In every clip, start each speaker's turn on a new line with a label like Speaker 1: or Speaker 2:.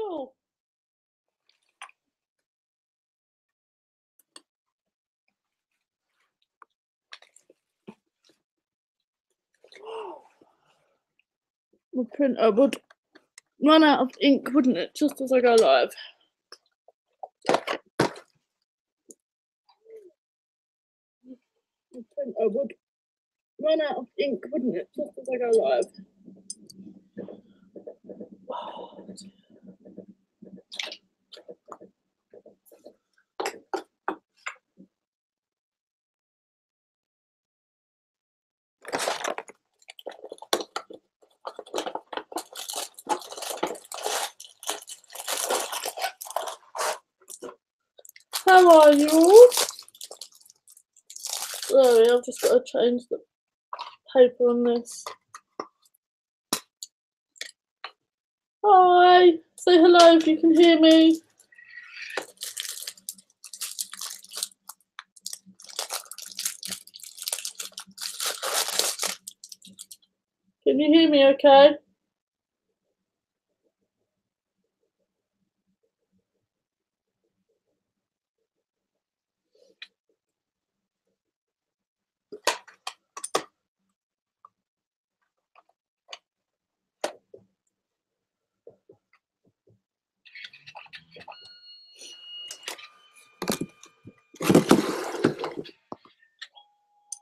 Speaker 1: you. My printer would run out of ink, wouldn't it, just as I go live? My printer would run out of ink, wouldn't it, just as I go live? How are you all? Sorry, I've just got to change the paper on this. Hi, say hello if you can hear me. Can you hear me okay?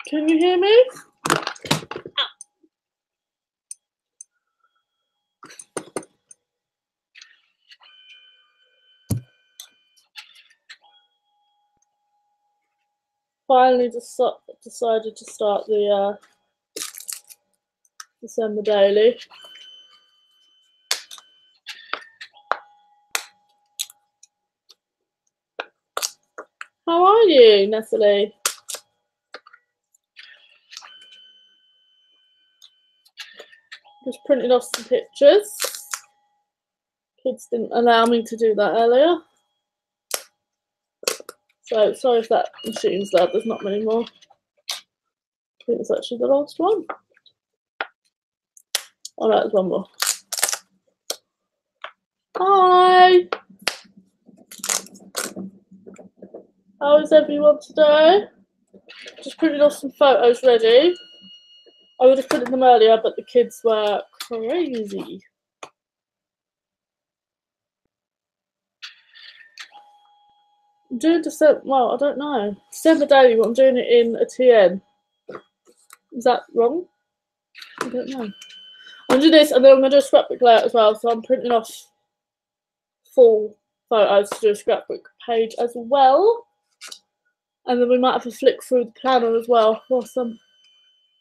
Speaker 1: Can you hear me? Finally decided to start the December daily. How are you, Natalie? Just printed off some pictures. Kids didn't allow me to do that earlier. So sorry if that machine's loud, there's not many more. I think it's actually the last one. Oh no, there's one more. Hi! How is everyone today? Just printed off some photos ready. I would have printed them earlier, but the kids were crazy. I'm doing December, well, I don't know. December daily, but I'm doing it in a TN. Is that wrong? I don't know. I'm doing this and then I'm going to do a scrapbook layout as well. So I'm printing off full photos to do a scrapbook page as well. And then we might have to flick through the planner as well whilst I'm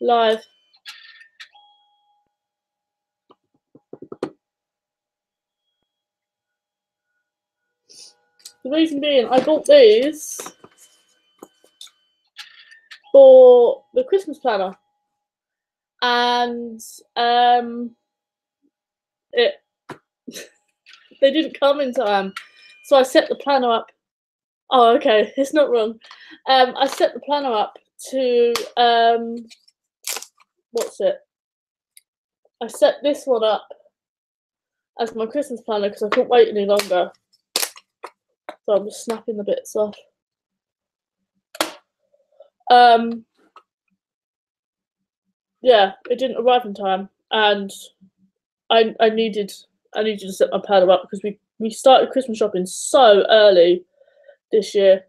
Speaker 1: live. The reason being, I bought these for the Christmas planner. And they didn't come in time. So I set the planner up. Oh, okay, it's not wrong. I set the planner up to, what's it? I set this one up as my Christmas planner because I couldn't wait any longer. So I'm just snapping the bits off. Yeah, it didn't arrive in time, and I needed to set my planner up because we started Christmas shopping so early this year.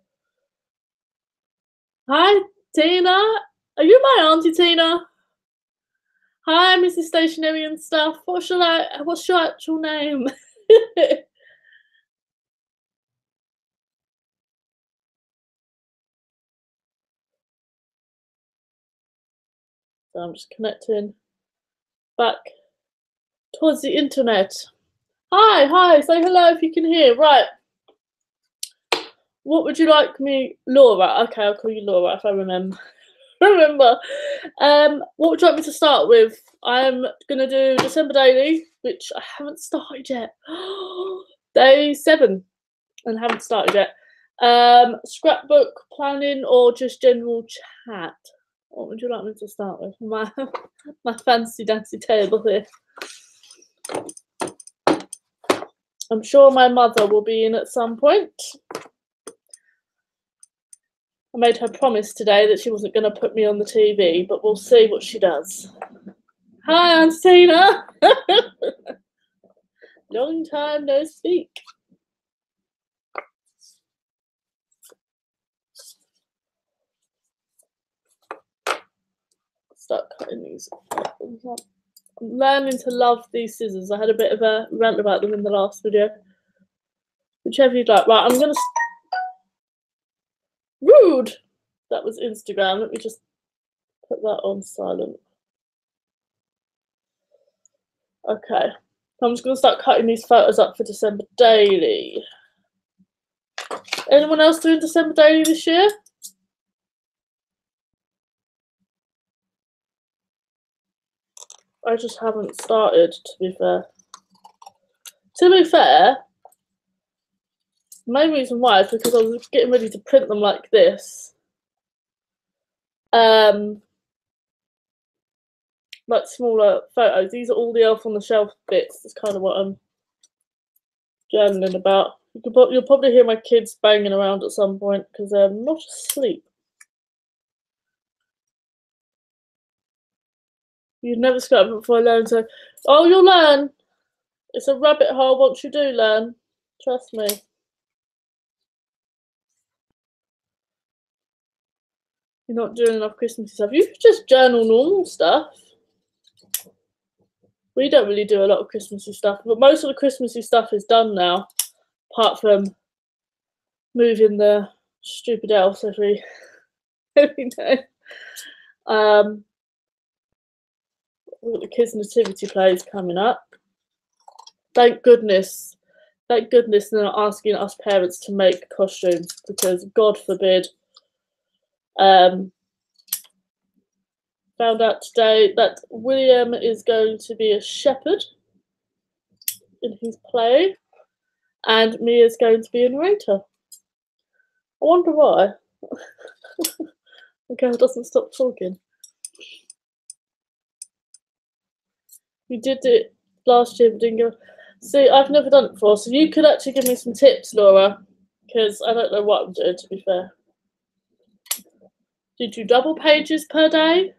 Speaker 1: Hi, Tina. Are you my auntie, Tina? Hi, Mrs. Stationery and stuff. What's your actual name? So I'm just connecting back towards the internet. Hi, say hello if you can hear. Right. What would you like me, Laura? Okay, I'll call you Laura if I remember. What would you like me to start with? I'm gonna do December daily, which I haven't started yet. Day 7 and haven't started yet. Scrapbook planning or just general chat? What would you like me to start with? My fancy dancy table here. I'm sure my mother will be in at some point. I made her promise today that she wasn't going to put me on the TV, but we'll see what she does. Hi, Aunt Tina. Long time no speak. Start cutting these. I'm learning to love these scissors. I had a bit of a rant about them in the last video. Whichever you'd like. Right, I'm going to... Rude! That was Instagram. Let me just put that on silent. Okay. I'm just going to start cutting these photos up for December Daily. Anyone else doing December Daily this year? I just haven't started, to be fair. To be fair, the main reason why is because I was getting ready to print them like this. Like smaller photos. These are all the Elf on the Shelf bits. That's kind of what I'm journaling about. You'll probably hear my kids banging around at some point because they're not asleep. You'd never scrap before I learn to... Oh, you'll learn. It's a rabbit hole once you do learn. Trust me. You're not doing enough Christmassy stuff. You could just journal normal stuff. We don't really do a lot of Christmassy stuff, but most of the Christmassy stuff is done now, apart from moving the stupid elves every day. We've got the kids' nativity plays coming up. Thank goodness they're not asking us parents to make costumes, because God forbid. Found out today that William is going to be a shepherd in his play, and Mia's going to be a narrator. I wonder why. The girl doesn't stop talking. We did it last year, but didn't go. See, I've never done it before, so you could actually give me some tips, Laura, because I don't know what I'm doing, to be fair. Do you do double pages per day?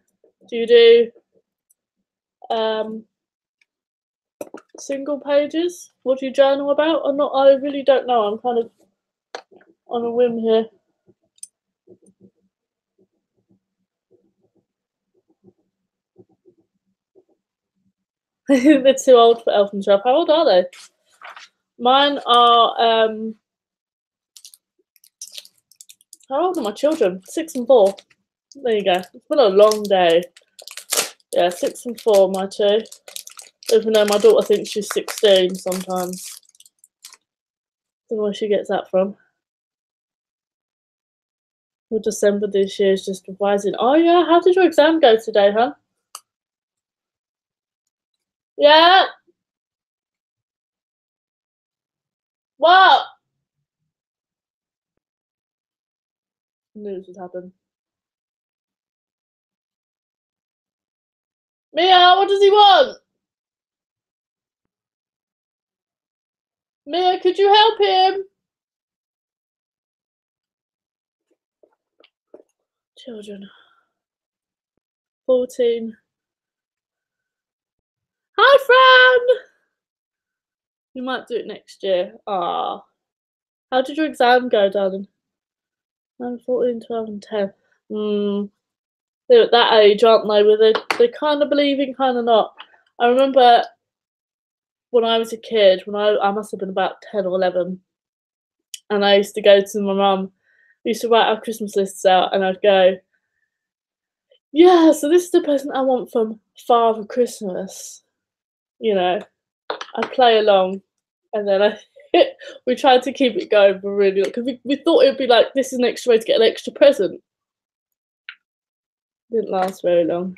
Speaker 1: Do you do single pages? What do you journal about? I really don't know. I'm kind of on a whim here. They're too old for Elf on the Shelf. How old are they? Mine are how old are my children? 6 and 4. There you go. It's been a long day. Yeah, 6 and 4, my two. Even though my daughter thinks she's 16 sometimes. Don't know where she gets that from. Well, December this year is just revising. Oh yeah, how did your exam go today, huh? Yeah. What? Knew this would happen. Mia, what does he want? Mia, could you help him? Children. 14. Hi, Fran! You might do it next year. Ah. How did your exam go, darling? I'm 14, 12, and 10. They're at that age, aren't they? Where they're kind of believing, kind of not. I remember when I was a kid, when I must have been about 10 or 11, and I used to go to my mum. We used to write our Christmas lists out, and I'd go, yeah, so this is the present I want from Father Christmas. You know, I'd play along, and then we tried to keep it going for really long, because we thought it would be like, this is an extra way to get an extra present. Didn't last very long.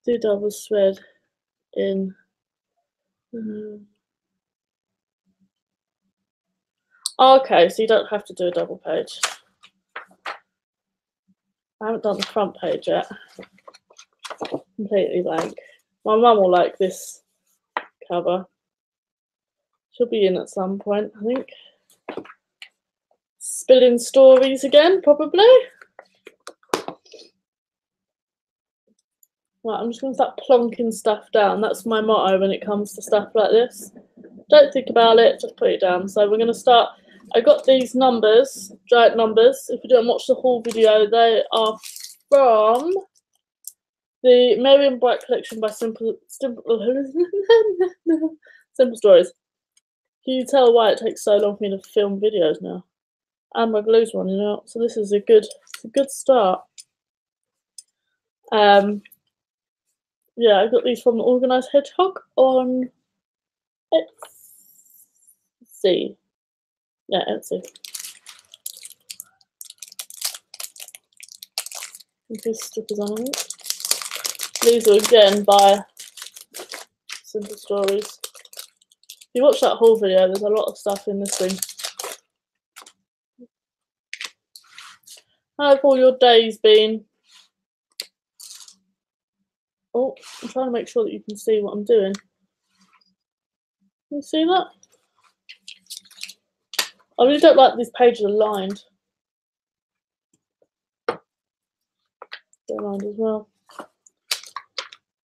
Speaker 1: Do double thread in. Okay, so you don't have to do a double page. I haven't done the front page yet. Completely blank. My mum will like this cover. She'll be in at some point, I think. Spilling stories again, probably. Right, I'm just going to start plonking stuff down. That's my motto when it comes to stuff like this. Don't think about it, just put it down. So we're going to start. I got these numbers, giant numbers. If you don't watch the haul video, they are from the Merriam Bright collection by Simple Stories. Can you tell why it takes so long for me to film videos now? And my glue's running out, so this is a good start. Yeah, I got these from the Organised Hedgehog on Etsy. Yeah, Etsy. These stickers on it. These are again by Simple Stories. If you watch that haul video, there's a lot of stuff in this thing. How have all your days been? Oh, I'm trying to make sure that you can see what I'm doing. Can you see that? I really don't like these pages aligned. They're aligned as well.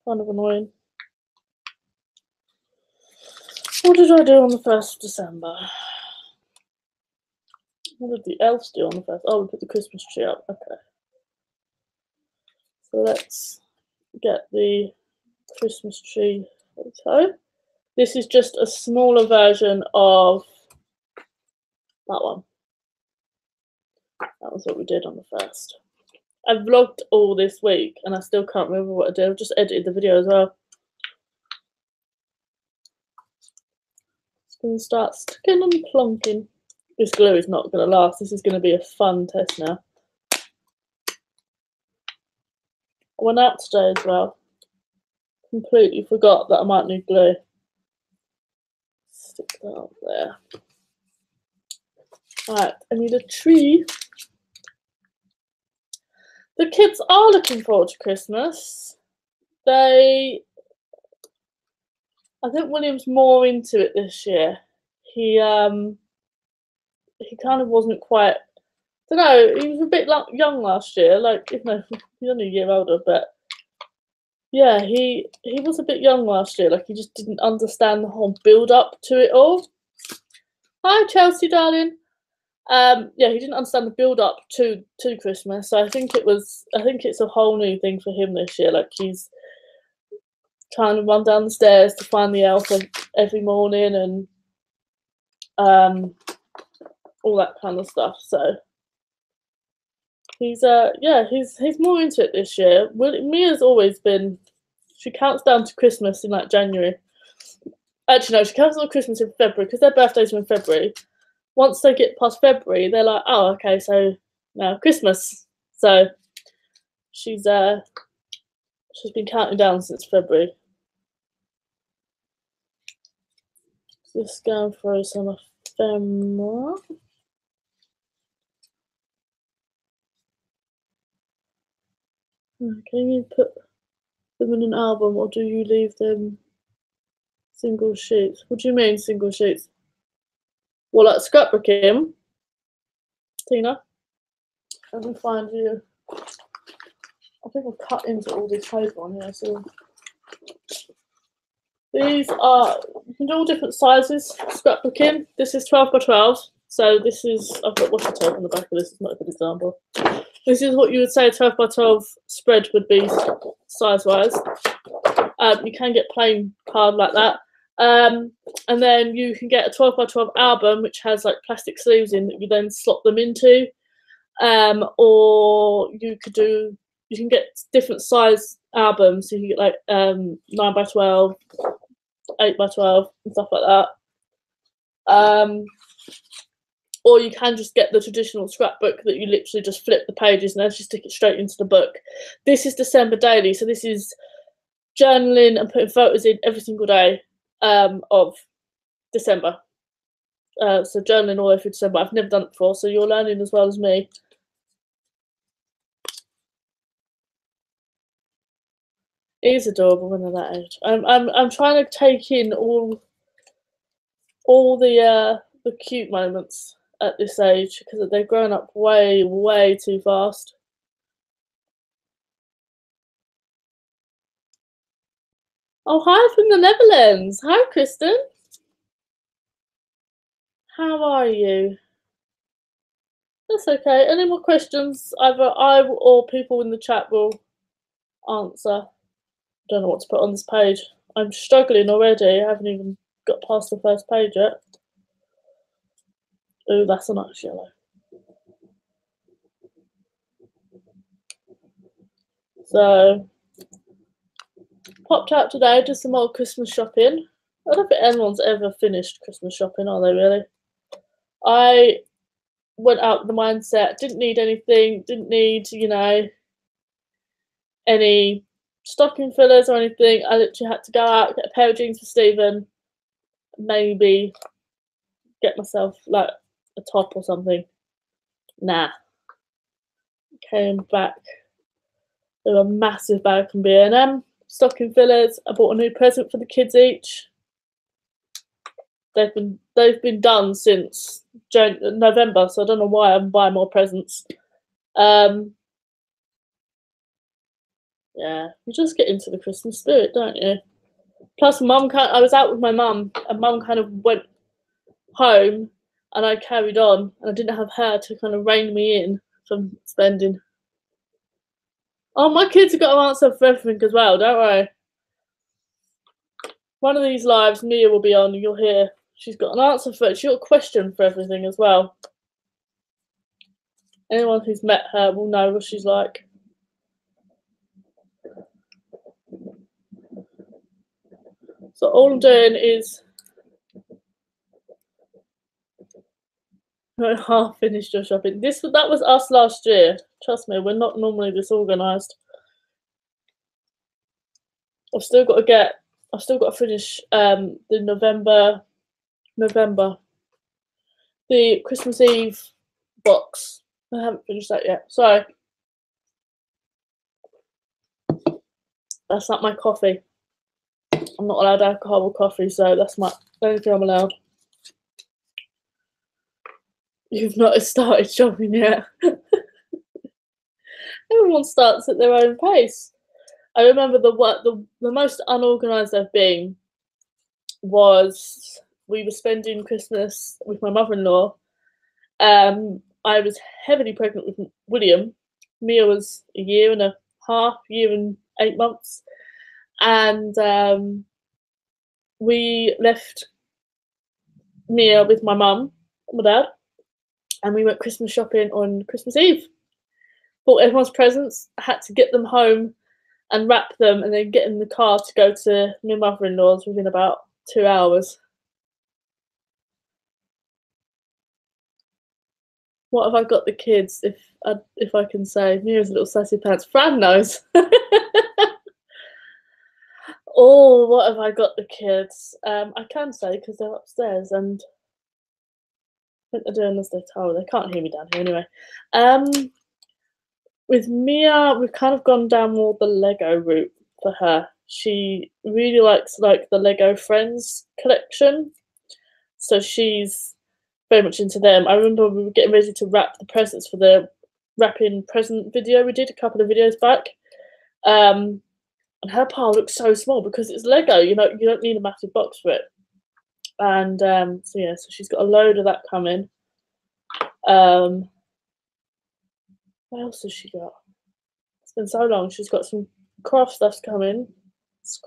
Speaker 1: Kind of annoying. What did I do on the 1st of December? What did the elves do on the 1st? Oh, we put the Christmas tree up. Okay. So let's get the Christmas tree photo. This is just a smaller version of that one. That was what we did on the 1st. I've vlogged all this week and I still can't remember what I did. I've just edited the video as well. Just going to start sticking and plonking. This glue is not going to last. This is going to be a fun test now. I went out today as well. Completely forgot that I might need glue. Stick that up there. Right, I need a tree. The kids are looking forward to Christmas. I think William's more into it this year. He kind of wasn't quite. I don't know. He was a bit young last year. Like, he's only a year older, but yeah, he was a bit young last year. Like, he just didn't understand the whole build up to it all. Hi, Chelsea, darling. Yeah, he didn't understand the build up to Christmas. So I think it's a whole new thing for him this year. Like, he's trying to run down the stairs to find the elf every morning and all that kind of stuff. So he's more into it this year. Mia's always been. She counts down to Christmas in like January. Actually, no, she counts down to Christmas in February because their birthdays are in February. Once they get past February, they're like, oh, okay, so now Christmas. So she's been counting down since February. Just going through some ephemera. Can you put them in an album or do you leave them single sheets? What do you mean single sheets? Well, like scrapbooking, Tina. Let me find you. I think I've cut into all this paper on here. So these are, you can do all different sizes. Scrapbooking. This is 12 by 12. So this is, I've got washi tape on the back of this. It's not a good example. This is what you would say a 12 by 12 spread would be size-wise. You can get plain card like that. And then you can get a 12 by 12 album, which has like plastic sleeves in that you then slot them into. Or you can get different size albums. So you can get like 9 by 12, 8 by 12, and stuff like that. Or you can just get the traditional scrapbook that you literally just flip the pages and then just stick it straight into the book. This is December daily, so this is journaling and putting photos in every single day of December. So journaling all the way through December. I've never done it before, so you're learning as well as me. It is adorable when they're that age. I'm trying to take in all all the cute moments at this age because they've grown up way too fast. Oh, hi from the Netherlands. Hi, Kristen. How are you? That's okay. Any more questions? Either I or people in the chat will answer. I don't know what to put on this page. I'm struggling already. I haven't even got past the first page yet. Oh, that's a nice yellow. So, popped out today, did some more Christmas shopping. I don't think anyone's ever finished Christmas shopping, are they really? I went out with the mindset, didn't need anything, didn't need, you know, any stocking fillers or anything. I literally had to go out, get a pair of jeans for Stephen, maybe get myself like a top or something. Nah. Came back with a massive bag from B&M, stocking fillers. I bought a new present for the kids each. They've been done since November, so I don't know why I'm buying more presents. Yeah, you just get into the Christmas spirit, don't you? Plus, I was out with my mum, and mum kind of went home, and I carried on, and I didn't have her to kind of rein me in from spending. Oh, my kids have got to answer for everything as well, don't worry. One of these lives, Mia will be on, and you'll hear she's got an answer for it. She's got a question for everything as well. Anyone who's met her will know what she's like. So all I'm doing is half finished your shopping. That was us last year. Trust me, we're not normally this organised. I've still got to finish the November, the Christmas Eve box. I haven't finished that yet. Sorry. That's not my coffee. I'm not allowed alcohol with coffee, so that's my only thing I'm allowed. You've not started shopping yet. Everyone starts at their own pace. I remember the most unorganised I've been was we were spending Christmas with my mother-in-law. I was heavily pregnant with William. Mia was a year and 8 months. And we left Mia with my mum and my dad, and we went Christmas shopping on Christmas Eve. Bought everyone's presents, had to get them home and wrap them, and then get in the car to go to my mother-in-law's within about 2 hours. What have I got the kids, if I can say? Mia's a little sassy pants. Fran knows. Oh, what have I got the kids? I can say because they're upstairs, and I think they're doing as they're told. They can't hear me down here anyway. With Mia, we've kind of gone down more the Lego route for her. She really likes like the Lego Friends collection, so she's very much into them. I remember we were getting ready to wrap the presents for the wrapping present video we did a couple of videos back. And her pile looks so small because it's Lego, you know, you don't need a massive box for it. And so yeah, so she's got a load of that coming. What else has she got? It's been so long. She's got some craft stuff coming. She's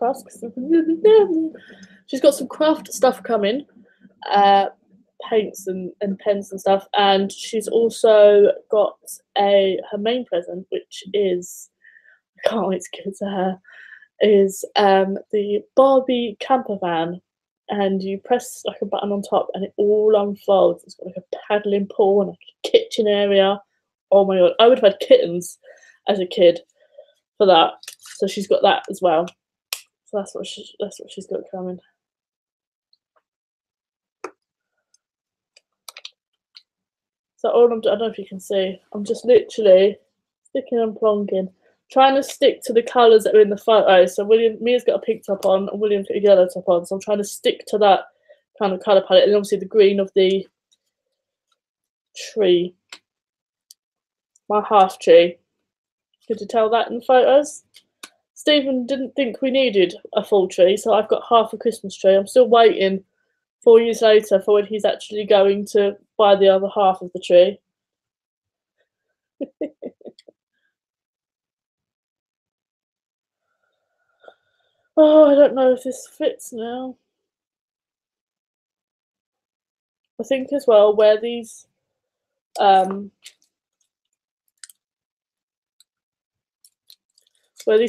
Speaker 1: got some craft stuff coming. Paints and pens and stuff. And she's also got her main present, which is, I can't wait to give it to her, is the Barbie camper van, and you press like a button on top and it all unfolds. It's got like a paddling pool and like a kitchen area. Oh my god, I would have had kittens as a kid for that. So she's got that as well. So that's what she's got coming. So all I don't know if you can see, I'm just literally sticking and plonking, trying to stick to the colours that are in the photo. So Mia's got a pink top on and William's got a yellow top on. So I'm trying to stick to that kind of colour palette, and obviously the green of the tree, my half tree. Could you tell that in the photos? Stephen didn't think we needed a full tree, so I've got half a Christmas tree. I'm still waiting 4 years later for when he's actually going to buy the other half of the tree. Oh, I don't know if this fits now. I think as well where these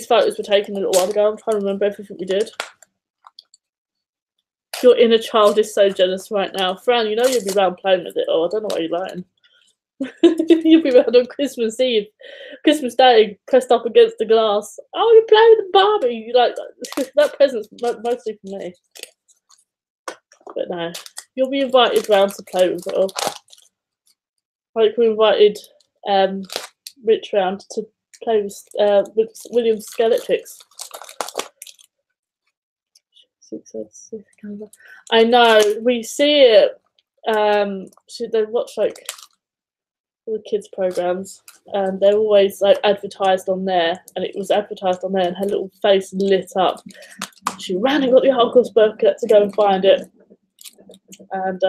Speaker 1: photos were taken a little while ago. I'm trying to remember everything we did. Your inner child is so jealous right now. Fran, you know you'll be around playing with it. Oh, I don't know why you're lying. You'll be around on Christmas Eve, Christmas Day, pressed up against the glass. Oh, you're playing with the Barbie. You like that present's mostly for me. But no, you'll be invited round to play with it all. Like we invited Rich round to play with William's Skeletrix. I know, we see it. They watch like all the kids programs, and they're always like advertised on there, and it was advertised on there, and her little face lit up. She ran and got the Holocaust booklet to go and find it, and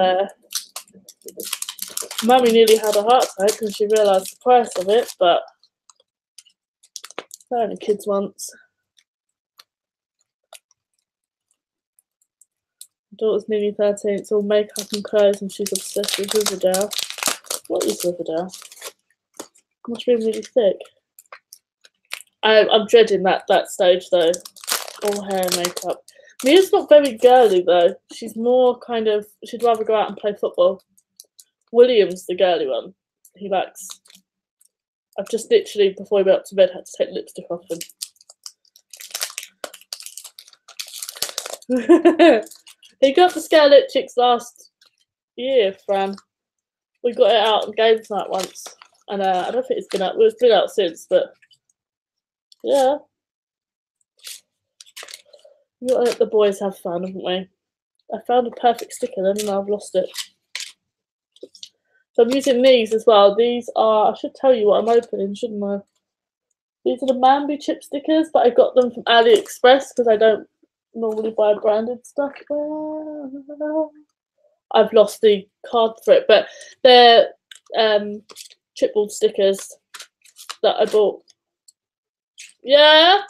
Speaker 1: Mummy nearly had a heart attack when she realised the price of it, but they're only kids once. Daughter's nearly 13, it's all makeup and clothes, and she's obsessed with Riverdale. What is Riverdale? Must be really thick. I'm dreading that stage though. All hair and makeup. Mia's not very girly though. She's more kind of, she'd rather go out and play football. William's the girly one. He likes. I've just literally, before we went up to bed, had to take lipstick off him. He got the Skeletrix last year, Fran. We got it out on games night once, and I don't think it's been out. Well, it's been out since, but yeah. We got to let the boys have fun, haven't we? I found a perfect sticker then, and I've lost it. So I'm using these as well. These are, I should tell you what I'm opening, shouldn't I? These are the Mambi chip stickers, but I got them from AliExpress because I don't normally buy branded stuff. I've lost the card for it, but they're chipboard stickers that I bought. Yeah?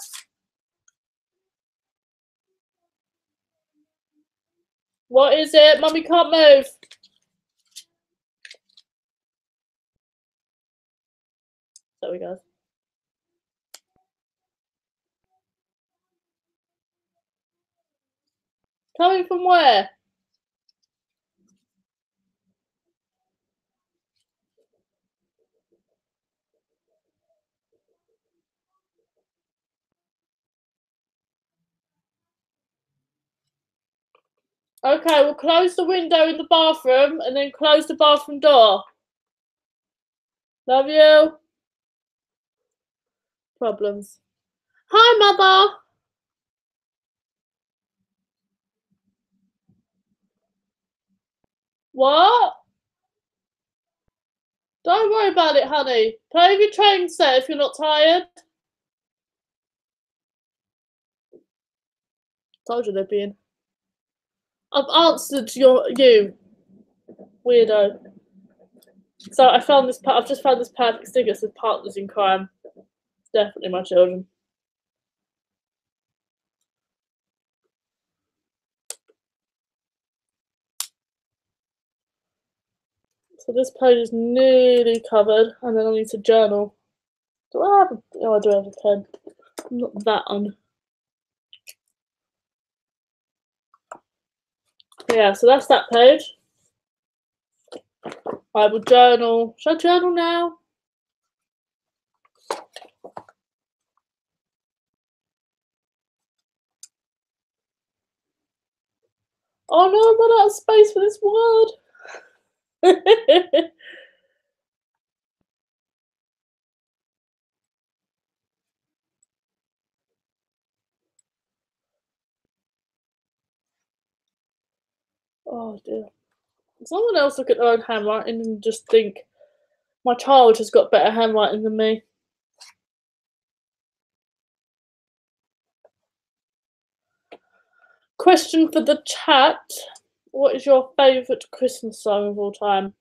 Speaker 1: What is it? Mummy can't move. There we go. Coming from where? Okay, we'll close the window in the bathroom and then close the bathroom door. Love you. Problems. Hi, Mother. What? Don't worry about it, honey. Play with your train set if you're not tired. Told you they'd be in. I've answered you, weirdo. So I found this. I've just found this perfect sticker. It says "Partners in Crime." It's definitely my children. So this page is nearly covered, and then I need to journal. Do I have? Oh, I do have a pen. I'm not that on. Yeah, so that's that page. I will journal. Should I journal now? Oh no, I've run out of space for this word. Oh dear. Someone else look at their own handwriting and just think, my child has got better handwriting than me. Question for the chat. What is your favourite Christmas song of all time?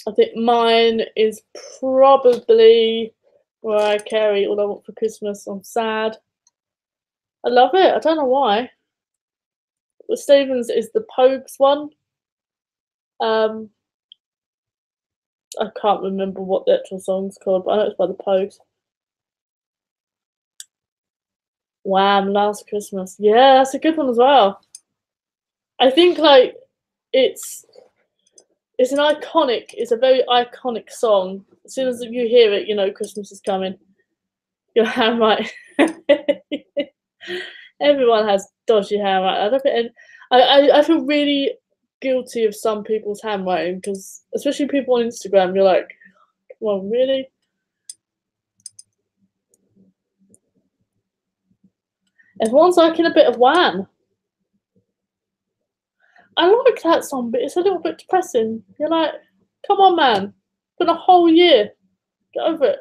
Speaker 1: I think mine is probably Mariah Carey, All I Want for Christmas. I'm sad. I love it. I don't know why. But Stevens is the Pogues one. I can't remember what the actual song's called, but I know it's by the Pogues. Wham! Last Christmas. Yeah, that's a good one as well. I think like it's a very iconic song. As soon as you hear it, you know Christmas is coming. Your handwriting. Everyone has dodgy handwriting. I feel really guilty of some people's handwriting because, especially people on Instagram, you're like, come on, really? Everyone's liking a bit of Wham. I like that song, but it's a little bit depressing. You're like, come on, man. It's been a whole year. Get over it.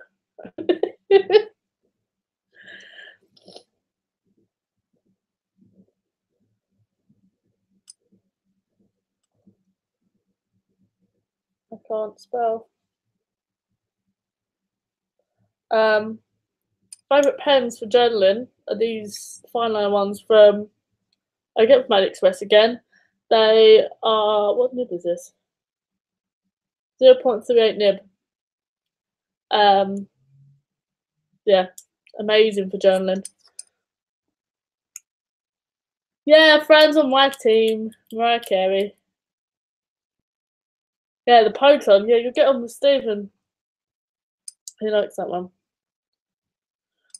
Speaker 1: I can't spell. Favourite pens for journaling are these fine line ones from, I get from AliExpress again. They are, what nib is this? 0.38 nib. Yeah, amazing for journaling. Yeah, friends on my team, Mariah Carey. Yeah, the Pogues one. Yeah, you'll get on with Stephen. He likes that one.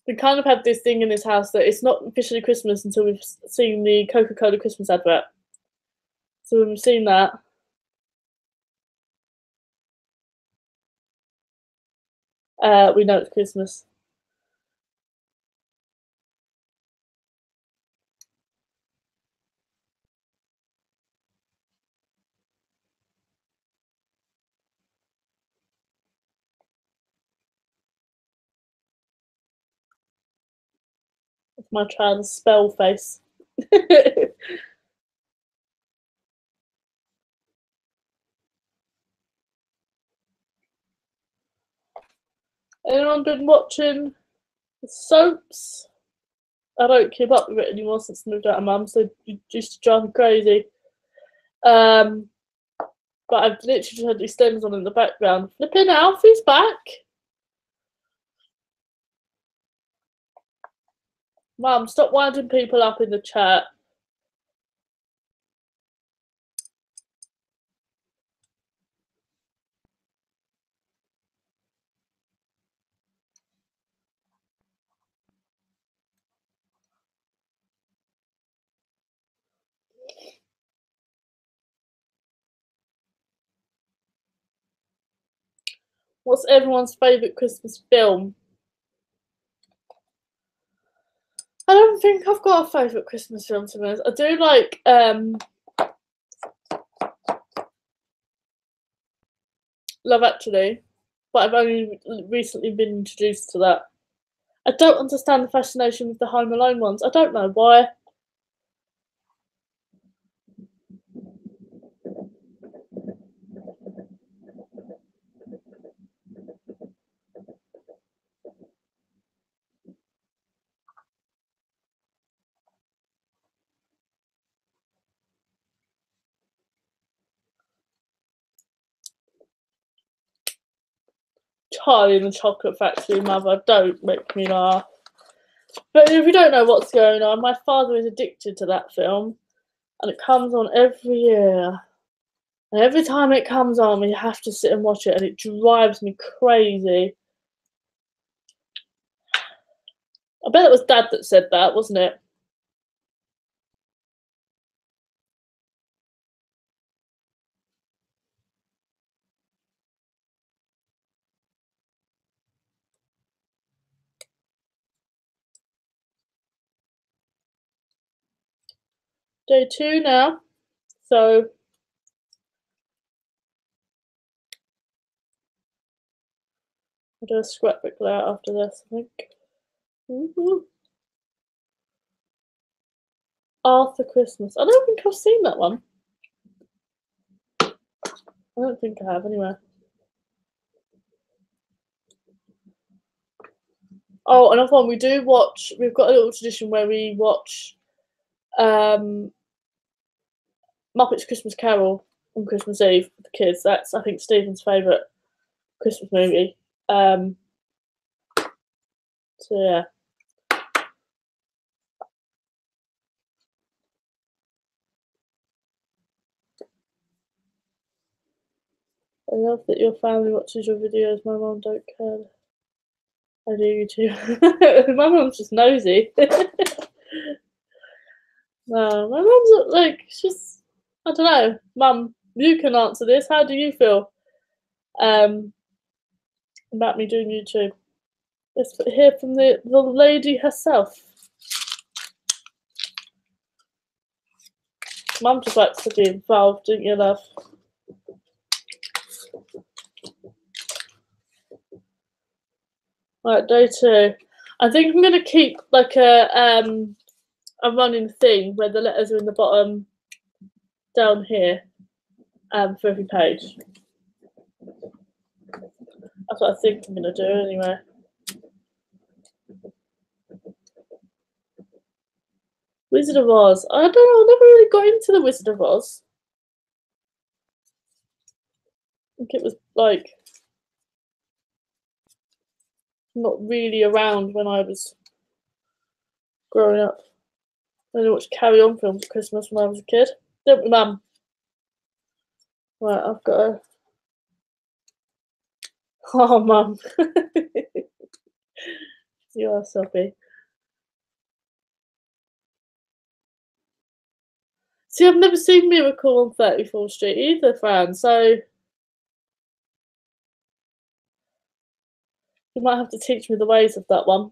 Speaker 1: We kind of have this thing in this house that it's not officially Christmas until we've seen the Coca-Cola Christmas advert. So when we've seen that, we know it's Christmas. It's my child's spell face. Anyone been watching the soaps? I don't keep up with it anymore since I moved out of mum, so it used to drive me crazy. But I've literally just had these stems on in the background. Flipping Alfie's back. Mum, stop winding people up in the chat. What's everyone's favourite Christmas film? I don't think I've got a favourite Christmas film, to be honest. I do like Love Actually, but I've only recently been introduced to that. I don't understand the fascination with the Home Alone ones. I don't know why. Charlie and the Chocolate Factory, mother, don't make me laugh. But if you don't know what's going on, my father is addicted to that film, and it comes on every year. And every time it comes on, we have to sit and watch it, and it drives me crazy. I bet it was Dad that said that, wasn't it? Day 2 now. So I'll do a scrapbook layout after this, I think. Arthur Christmas. I don't think I've seen that one. I don't think I have, anyway. Oh, another one we do watch. We've got a little tradition where we watch Muppets Christmas Carol on Christmas Eve with the kids. That's, I think, Stephen's favourite Christmas movie. So yeah. I love that your family watches your videos. My mum don't care. I do, you too. My mum's just nosy. No, my mum's like, she's, I don't know. Mum, you can answer this. How do you feel about me doing YouTube? Let's hear from the lady herself. Mum just likes to be involved, don't you, love? Right, day 2. I think I'm gonna keep like a running thing where the letters are in the bottom down here for every page. That's what I think I'm gonna do anyway. Wizard of Oz. I don't know, I never really got into the Wizard of Oz. I think it was like not really around when I was growing up. I only watched Carry On films at Christmas when I was a kid. Don't we, Mum? Right, I've got to... Oh, Mum. You are soppy. See, I've never seen Miracle on 34th Street either, Fran, so you might have to teach me the ways of that one.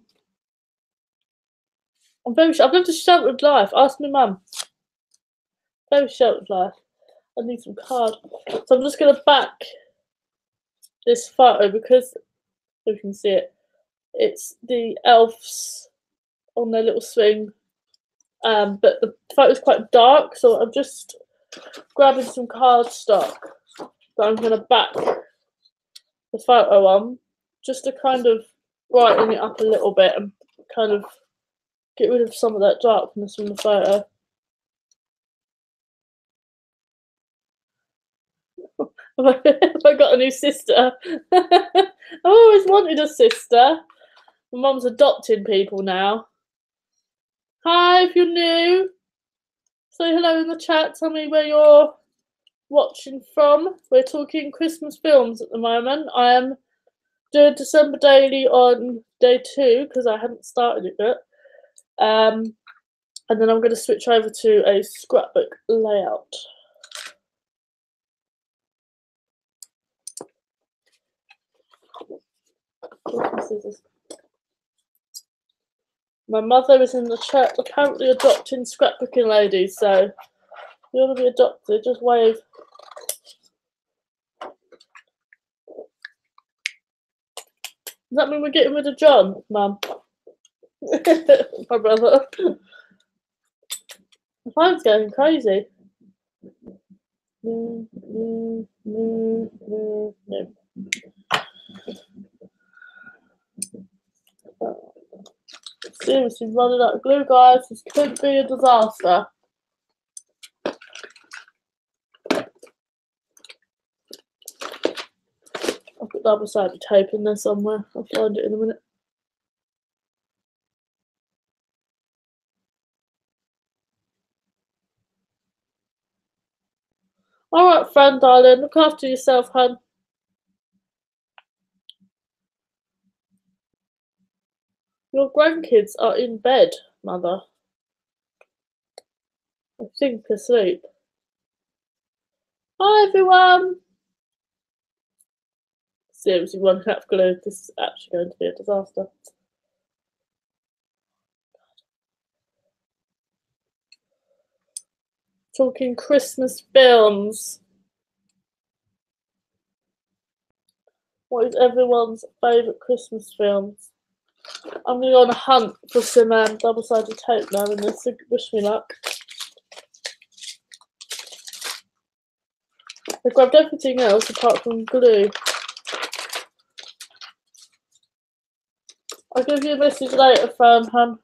Speaker 1: I'm very sure. I've lived a sheltered life. Ask me, Mum. Very sheltered life. I need some card. So I'm just going to back this photo because you can see it. It's the elves on their little swing. But the photo's quite dark, so I'm just grabbing some cardstock that I'm going to back the photo on, just to kind of brighten it up a little bit and kind of get rid of some of that darkness from the photo. Have I got a new sister? I've always wanted a sister. My mum's adopting people now. Hi, if you're new, say hello in the chat. Tell me where you're watching from. We're talking Christmas films at the moment. I am doing December Daily on day 2 because I haven't started it yet. And then I'm going to switch over to a scrapbook layout. My mother is in the chat, apparently adopting scrapbooking ladies, so if you want to be adopted, just wave. Does that mean we're getting rid of John, Mum? My brother. The phone's going crazy. No. Seriously, running out of glue, guys. This could be a disaster. I've got double-sided tape in there somewhere. I'll find it in a minute. Alright, Fran, darling. Look after yourself, hun. Your grandkids are in bed, Mother. I think asleep. Hi, everyone. Seriously, running out of glue. This is actually going to be a disaster. Talking Christmas films. What is everyone's favourite Christmas films? I'm going to go on a hunt for some double-sided tape now in this. Wish me luck. I grabbed everything else apart from glue. I'll give you a message later, Hun.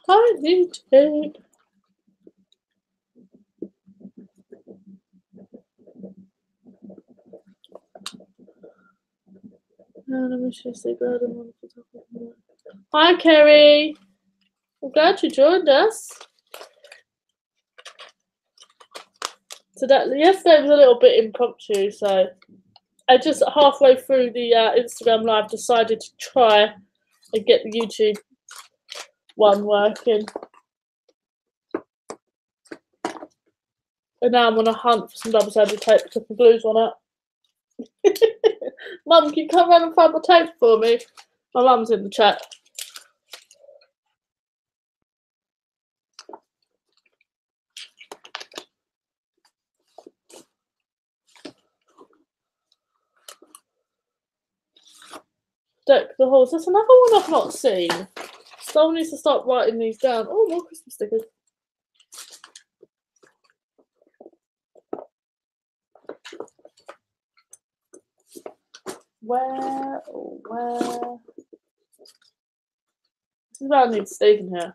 Speaker 1: I need tape. Let me just say glad I'm on the top of that. Hi, Kerry. I'm glad you joined us. So yesterday was a little bit impromptu, so I just halfway through the Instagram live decided to try and get the YouTube one working. And now I'm on a hunt for some double-sided tape because the glue's one up. Mum, can you come round and find my tape for me? My mum's in the chat. Deck the halls. That's another one I've not seen. Someone needs to start writing these down. Oh, more Christmas stickers. Where? This is where I need steak in here.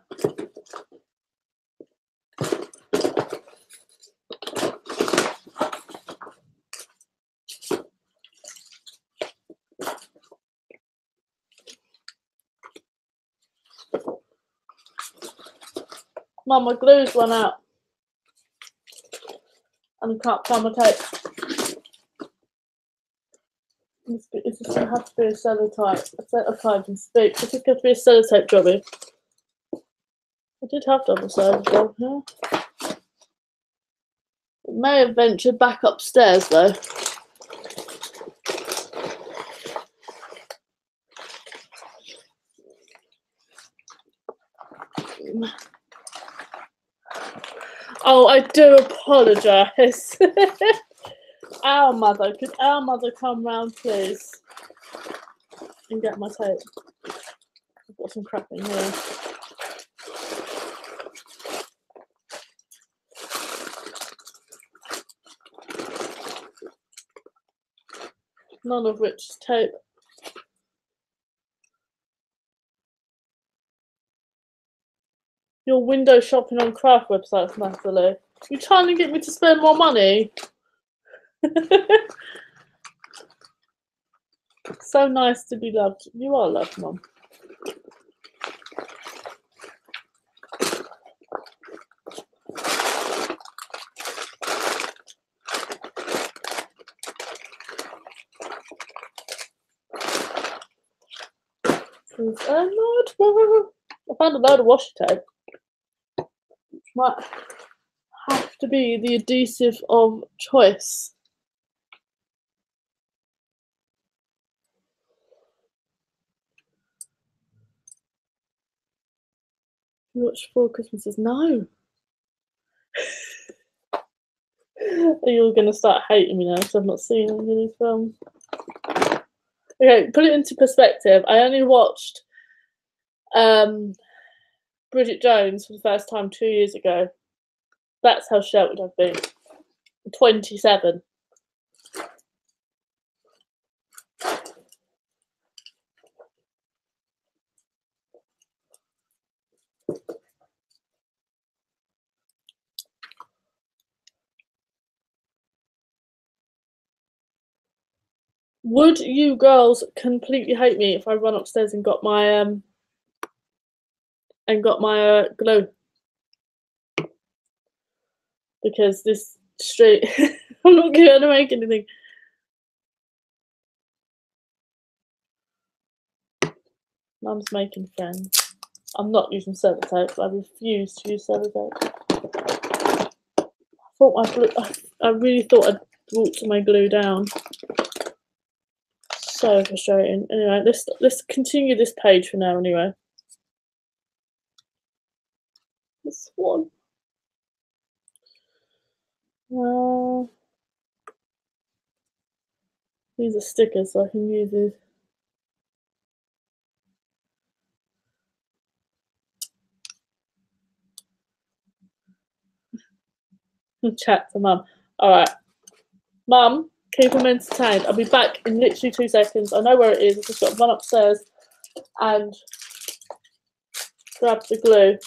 Speaker 1: Mum, my glue's run out. And I can't find my tape. It's just going to have to be a sellotape. I can't even speak. It's just going to be a sellotape jobby. I did have double-sided job here. It may have ventured back upstairs though. Oh, I do apologise. Our mother, could our mother come round please and get my tape? I've got some crap in here. None of which is tape. You're window shopping on craft websites, Natalie. You're trying to get me to spend more money? So nice to be loved. You are loved, Mum. I found a load of washi tape. Might have to be the adhesive of choice. You watched 4 Christmases? No. Are you all going to start hating me now because I've not seen any of these films? Okay, put it into perspective. I only watched Bridget Jones for the first time 2 years ago. That's how sheltered I've been. 27. Would you girls completely hate me if I run upstairs and got my glue? Because this street, I'm not going to make anything. Mum's making friends. I'm not using sellotape. I refuse to use sellotape. I really thought I'd brought my glue down. So frustrating. Anyway, let's continue this page for now. Anyway, this one. These are stickers, so I can use these. Chat to Mum. All right, Mum, keep them entertained. I'll be back in literally 2 seconds. I know where it is. I've just got to run upstairs and grab the glue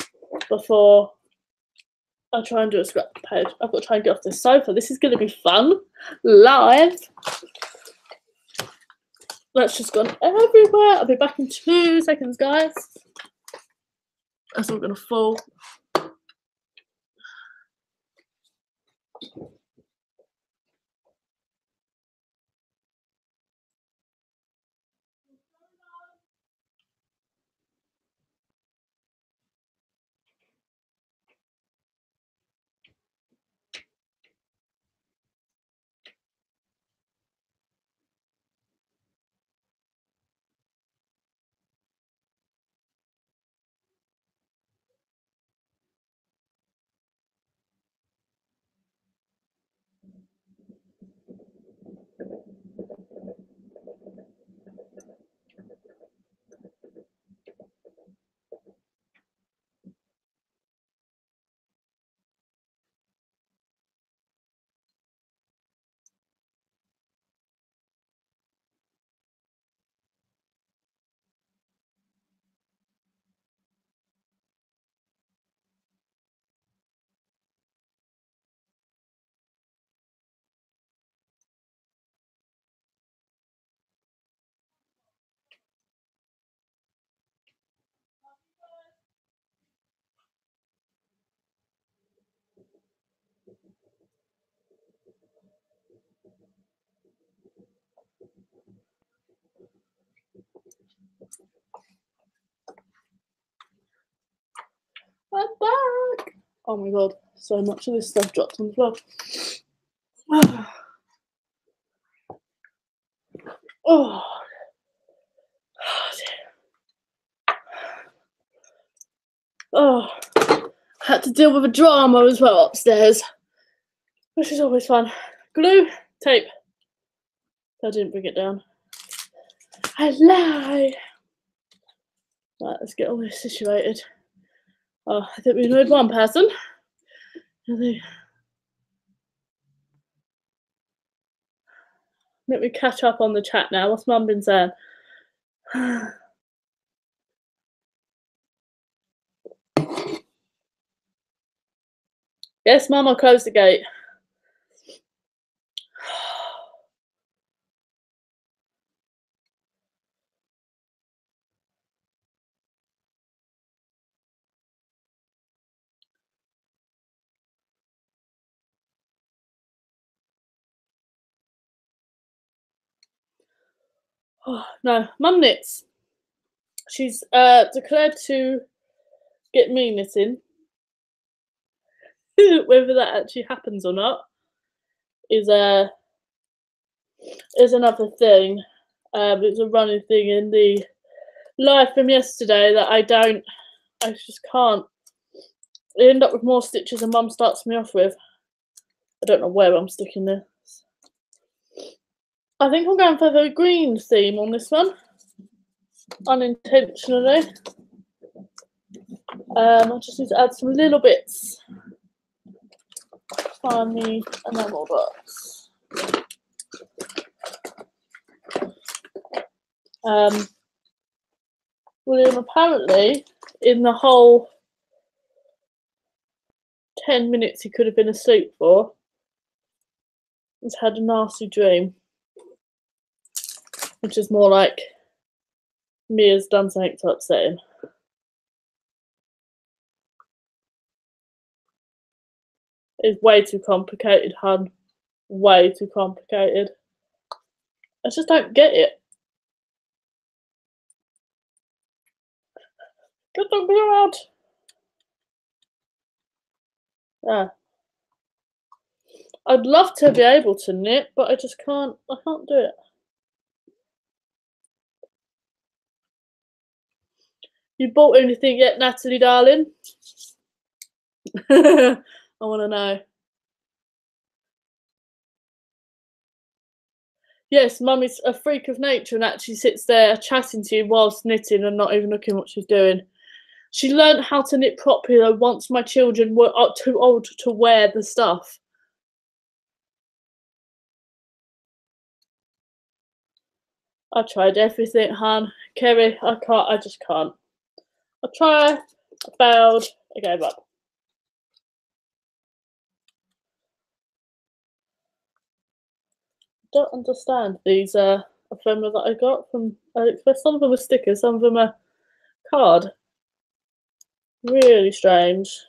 Speaker 1: before I try and do a scrap page. I've got to try and get off this sofa. This is going to be fun. Live. That's just gone everywhere. I'll be back in 2 seconds, guys. That's all going to fall. I'm back. Oh my god, so much of this stuff dropped on the floor. Oh, oh, had to deal with a drama as well upstairs, which is always fun. Glue, tape. I didn't bring it down. Hello. Right, let's get all this situated. Oh, I think we annoyed one person. Let me catch up on the chat now. What's Mum been saying? Yes, Mum, I'll close the gate. Oh, no, Mum knits. She's declared to get me knitting. Whether that actually happens or not is another thing. It's a running thing in the live from yesterday that I just can't. I end up with more stitches than Mum starts me off with. I don't know where I'm sticking this. I think I'm going for the green theme on this one, unintentionally. I just need to add some little bits. Find me enamel box. William apparently, in the whole 10 minutes he could have been asleep for, has had a nasty dream. Which is more like Mia's done something to upset him. It's way too complicated, hun. Way too complicated. I just don't get it. Get the glue out. Yeah. I'd love to be able to knit, but I just can't. I can't do it. You bought anything yet, Natalie, darling? I want to know. Yes, Mummy's a freak of nature and actually sits there chatting to you whilst knitting and not even looking what she's doing. She learned how to knit properly though once my children were too old to wear the stuff. I tried everything, hon. Kerry, I just can't. I tried, I failed, I gave up. Don't understand these ephemera that I got from AliExpress. Some of them are stickers, some of them are card. Really strange.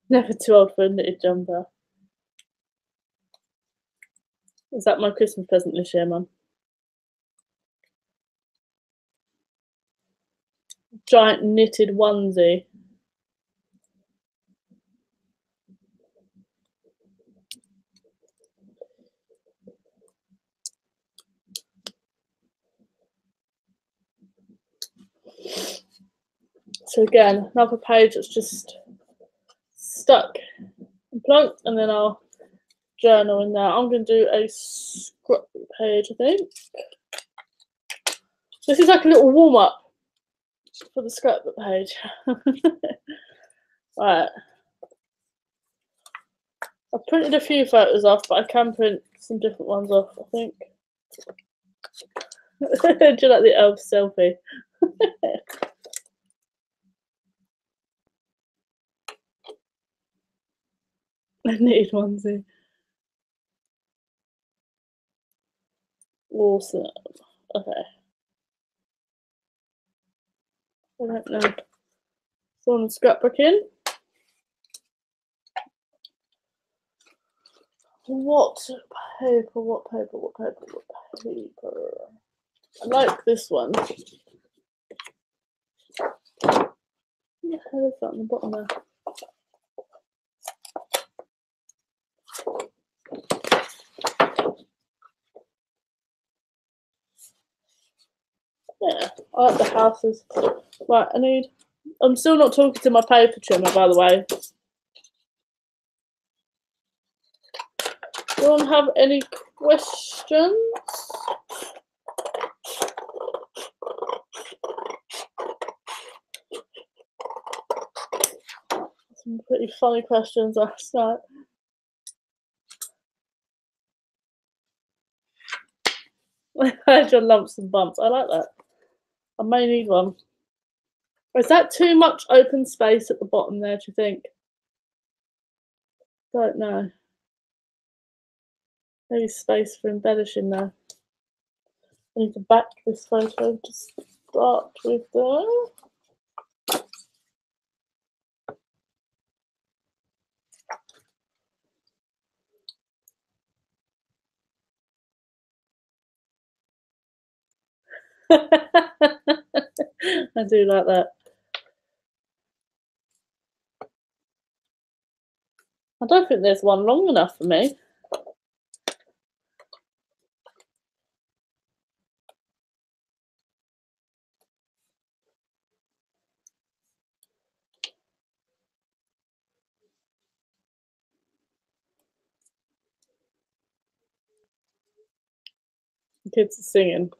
Speaker 1: Never too old for a knitted jumper. Is that my Christmas present this year, Mum? Giant knitted onesie. So again, another page that's just stuck and plunked, and then I'll journal in there. I'm going to do a scrapbook page, I think. This is like a little warm-up for the scrapbook page. Right. I've printed a few photos off, but I can print some different ones off, I think. Do you like the elf selfie? I knitted onesie. Awesome. Okay. I don't know. So on scrapbooking. What paper? What paper? What paper? What paper? I like this one. What the hell is that on the bottom there? Yeah, I like the houses. Right, I'm still not talking to my paper trimmer, by the way. Do you want to have any questions? Some pretty funny questions last night. I had your lumps and bumps. I like that. I may need one. Is that too much open space at the bottom there, do you think? Don't know. Maybe space for embellishing there. I need to back this photo to start with there. I do like that. I don't think there's one long enough for me. The kids are singing.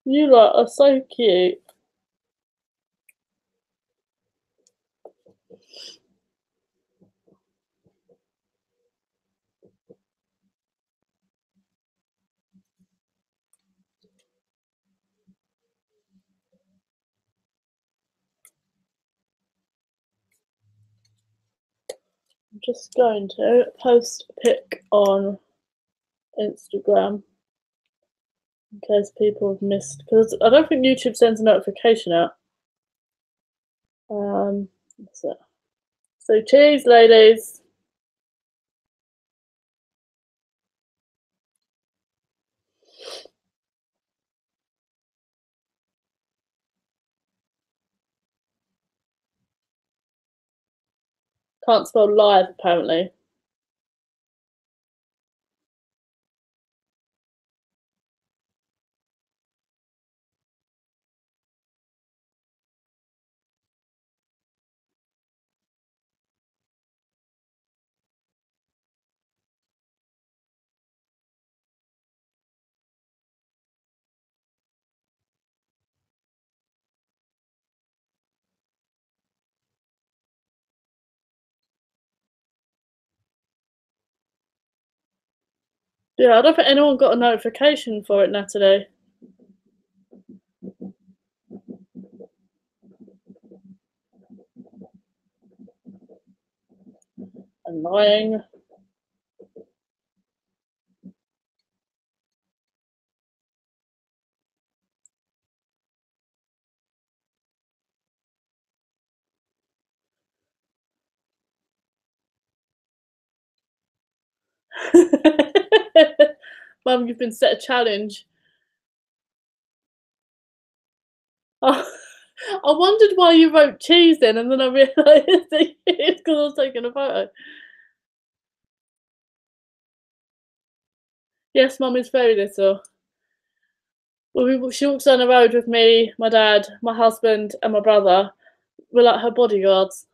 Speaker 1: You lot are so cute. I'm just going to post a pic on Instagram in case people have missed, because I don't think YouTube sends a notification out. So cheers, ladies. Can't spell live, apparently. Yeah, I don't think anyone got a notification for it, Natalie. Annoying. Mum, you've been set a challenge. Oh, I wondered why you wrote cheese then, and then I realised that it's because I was taking a photo. Yes, Mum is very little. Well, she walks down the road with me, my dad, my husband, and my brother. We're like her bodyguards.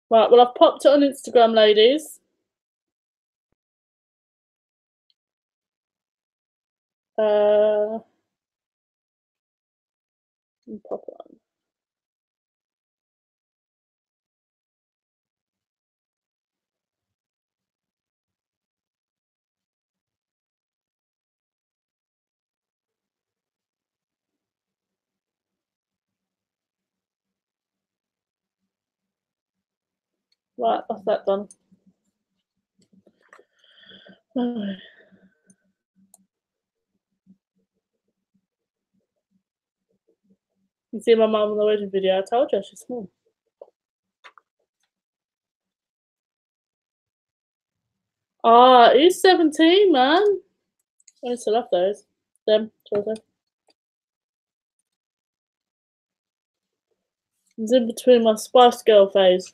Speaker 1: Right, well, I've popped it on Instagram, ladies. Pop it on. Right, that's that done. Oh. You see my mum on the wedding video? I told you she's small. Ah, he's 17, man. I used to love those. Them, children. It's in between my Spice Girl phase.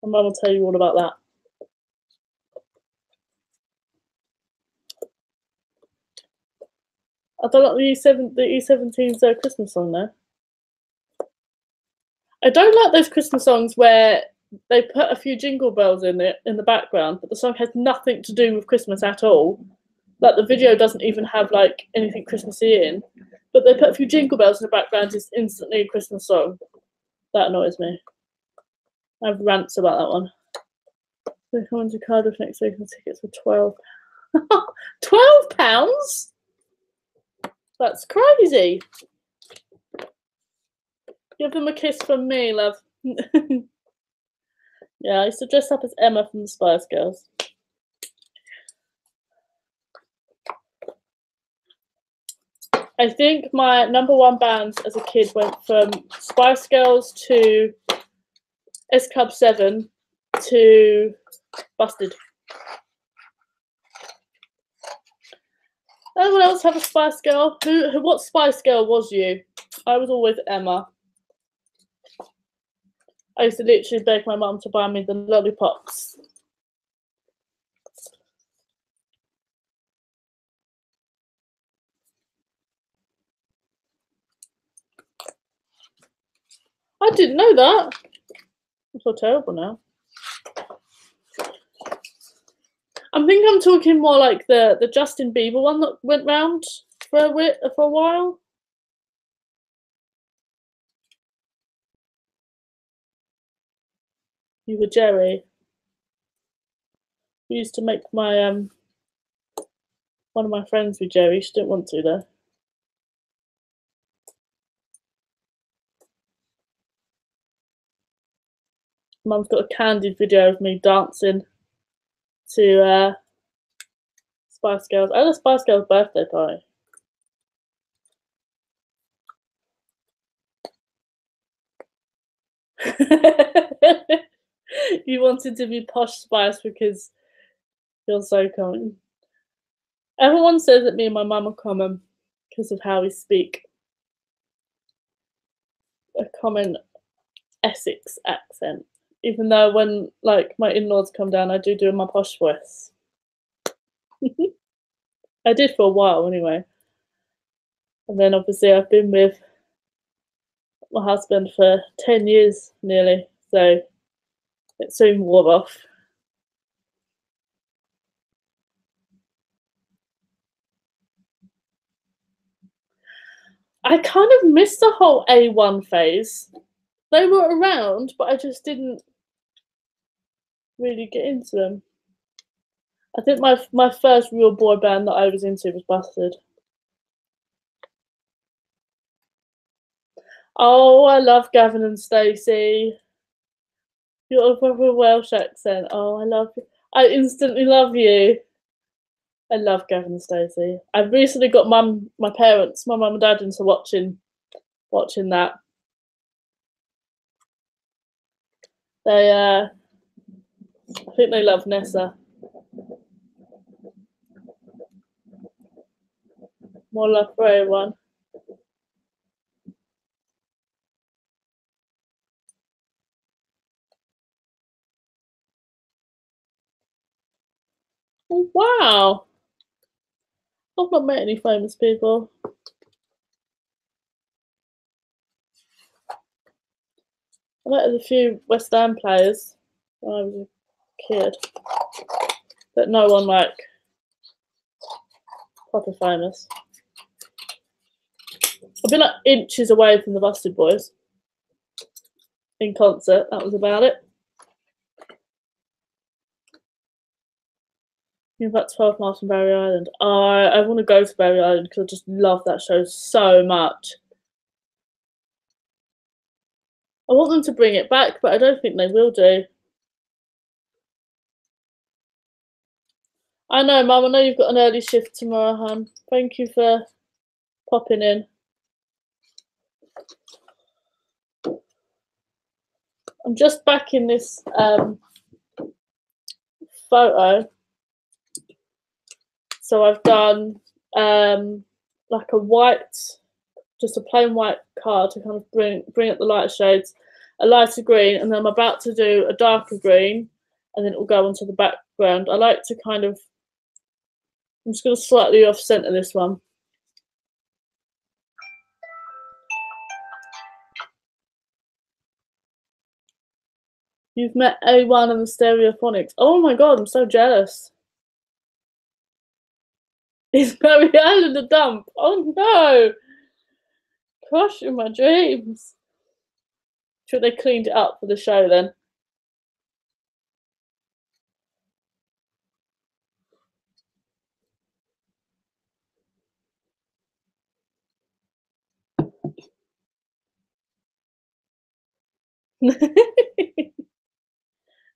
Speaker 1: My mum will tell you all about that. I don't like the E17's Christmas song though. I don't like those Christmas songs where they put a few jingle bells in it in the background, but the song has nothing to do with Christmas at all. Like the video doesn't even have like anything Christmassy in, but they put a few jingle bells in the background. It's instantly a Christmas song. That annoys me. I have rants about that one. We're coming to Cardiff next week and tickets for £12. £12? That's crazy. Give them a kiss from me, love. Yeah, I used to dress up as Emma from the Spice Girls. I think my number one bands as a kid went from Spice Girls to S Club 7 to Busted. Anyone else have a Spice Girl? What Spice Girl was you? I was always Emma. I used to literally beg my mum to buy me the lollipops. I didn't know that. I feel terrible now. I think I'm talking more like the Justin Bieber one that went round for a while. You were Jerry. We used to make my one of my friends with Jerry. She didn't want to though. Mum's got a candid video of me dancing to Spice Girls. I had a Spice Girls birthday party. You wanted to be posh Spice because you're so common. Everyone says that me and my mum are common because of how we speak. A common Essex accent. Even though when, like, my in-laws come down, I do my posh voice. I did for a while anyway. And then obviously I've been with my husband for 10 years nearly, so it soon wore off. I kind of missed the whole A1 phase. They were around, but I just didn't really get into them. I think my first real boy band that I was into was Busted. Oh, I love Gavin and Stacey. You got a proper Welsh accent. Oh, I love you. I instantly love you. I love Gavin and Stacey. I've recently got my mum and dad into watching that. They I think they love Nessa. More love for everyone. Oh, wow. I've not met any famous people. I met a few West Ham players when I was a kid, but no one like proper famous. I've been like inches away from the Busted Boys in concert. That was about it. You're about 12 miles from Barry Island. I want to go to Barry Island because I just love that show so much. I want them to bring it back, but I don't think they will do. I know, Mum. I know you've got an early shift tomorrow, hon. Thank you for popping in. I'm just back in this photo. So I've done like a white, just a plain white card to kind of bring up the light shades, a lighter green, and then I'm about to do a darker green, and then it will go onto the background. I like to kind of, I'm just going to slightly off center this one. You've met A1 and the Stereophonics. Oh my god, I'm so jealous. Is Barry Island a dump? Oh no! Crushing my dreams. Sure they cleaned it up for the show then.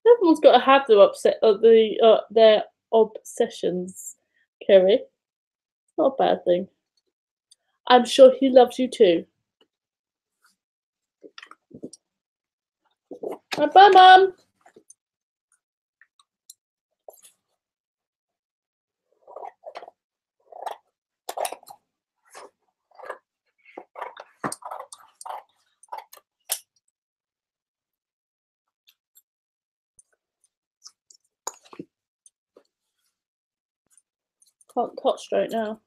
Speaker 1: Everyone's got to have their obsessions, Kerry. It's not a bad thing. I'm sure he loves you too. Bye, Mum. Can't cut straight now.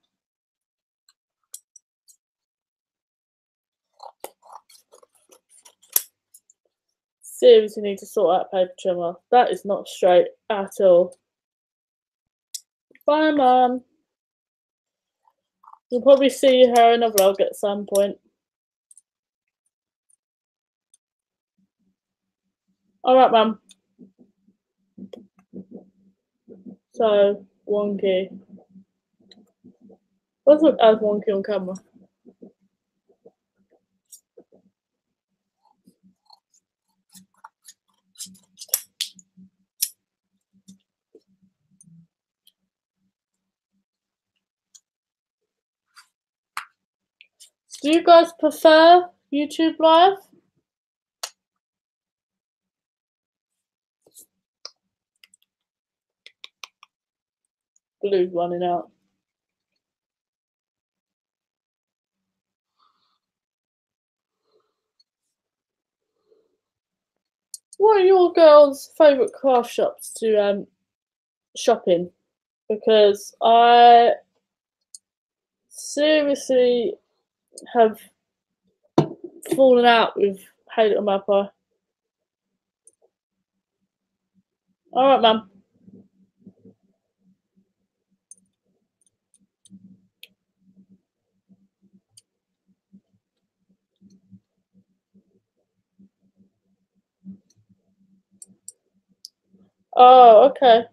Speaker 1: Seriously need to sort out paper trimmer. That is not straight at all. Bye, Mum. You'll probably see her in a vlog at some point. Alright, Mum. So, wonky. Let's look as wonky on camera. Do you guys prefer YouTube Live? Blue's running out. What are your girls' favourite craft shops to shop in? Because I seriously have fallen out with Hey Little Magpie. Alright, mum. Oh, okay.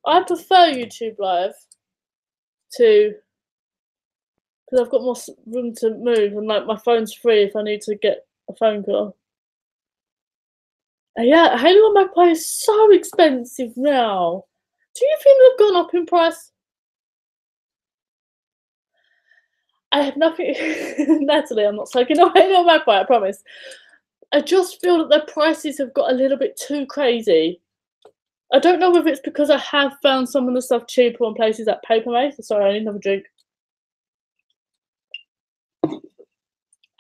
Speaker 1: I prefer YouTube Live to, because I've got more room to move, and like my phone's free if I need to get a phone call. And yeah, Hey Little Magpie is so expensive now. Do you think they've gone up in price? I have nothing, Natalie. I'm not taking away Hey Little Magpie, I promise. I just feel that their prices have got a little bit too crazy. I don't know if it's because I have found some of the stuff cheaper on places like Papermate. Sorry, I need another drink.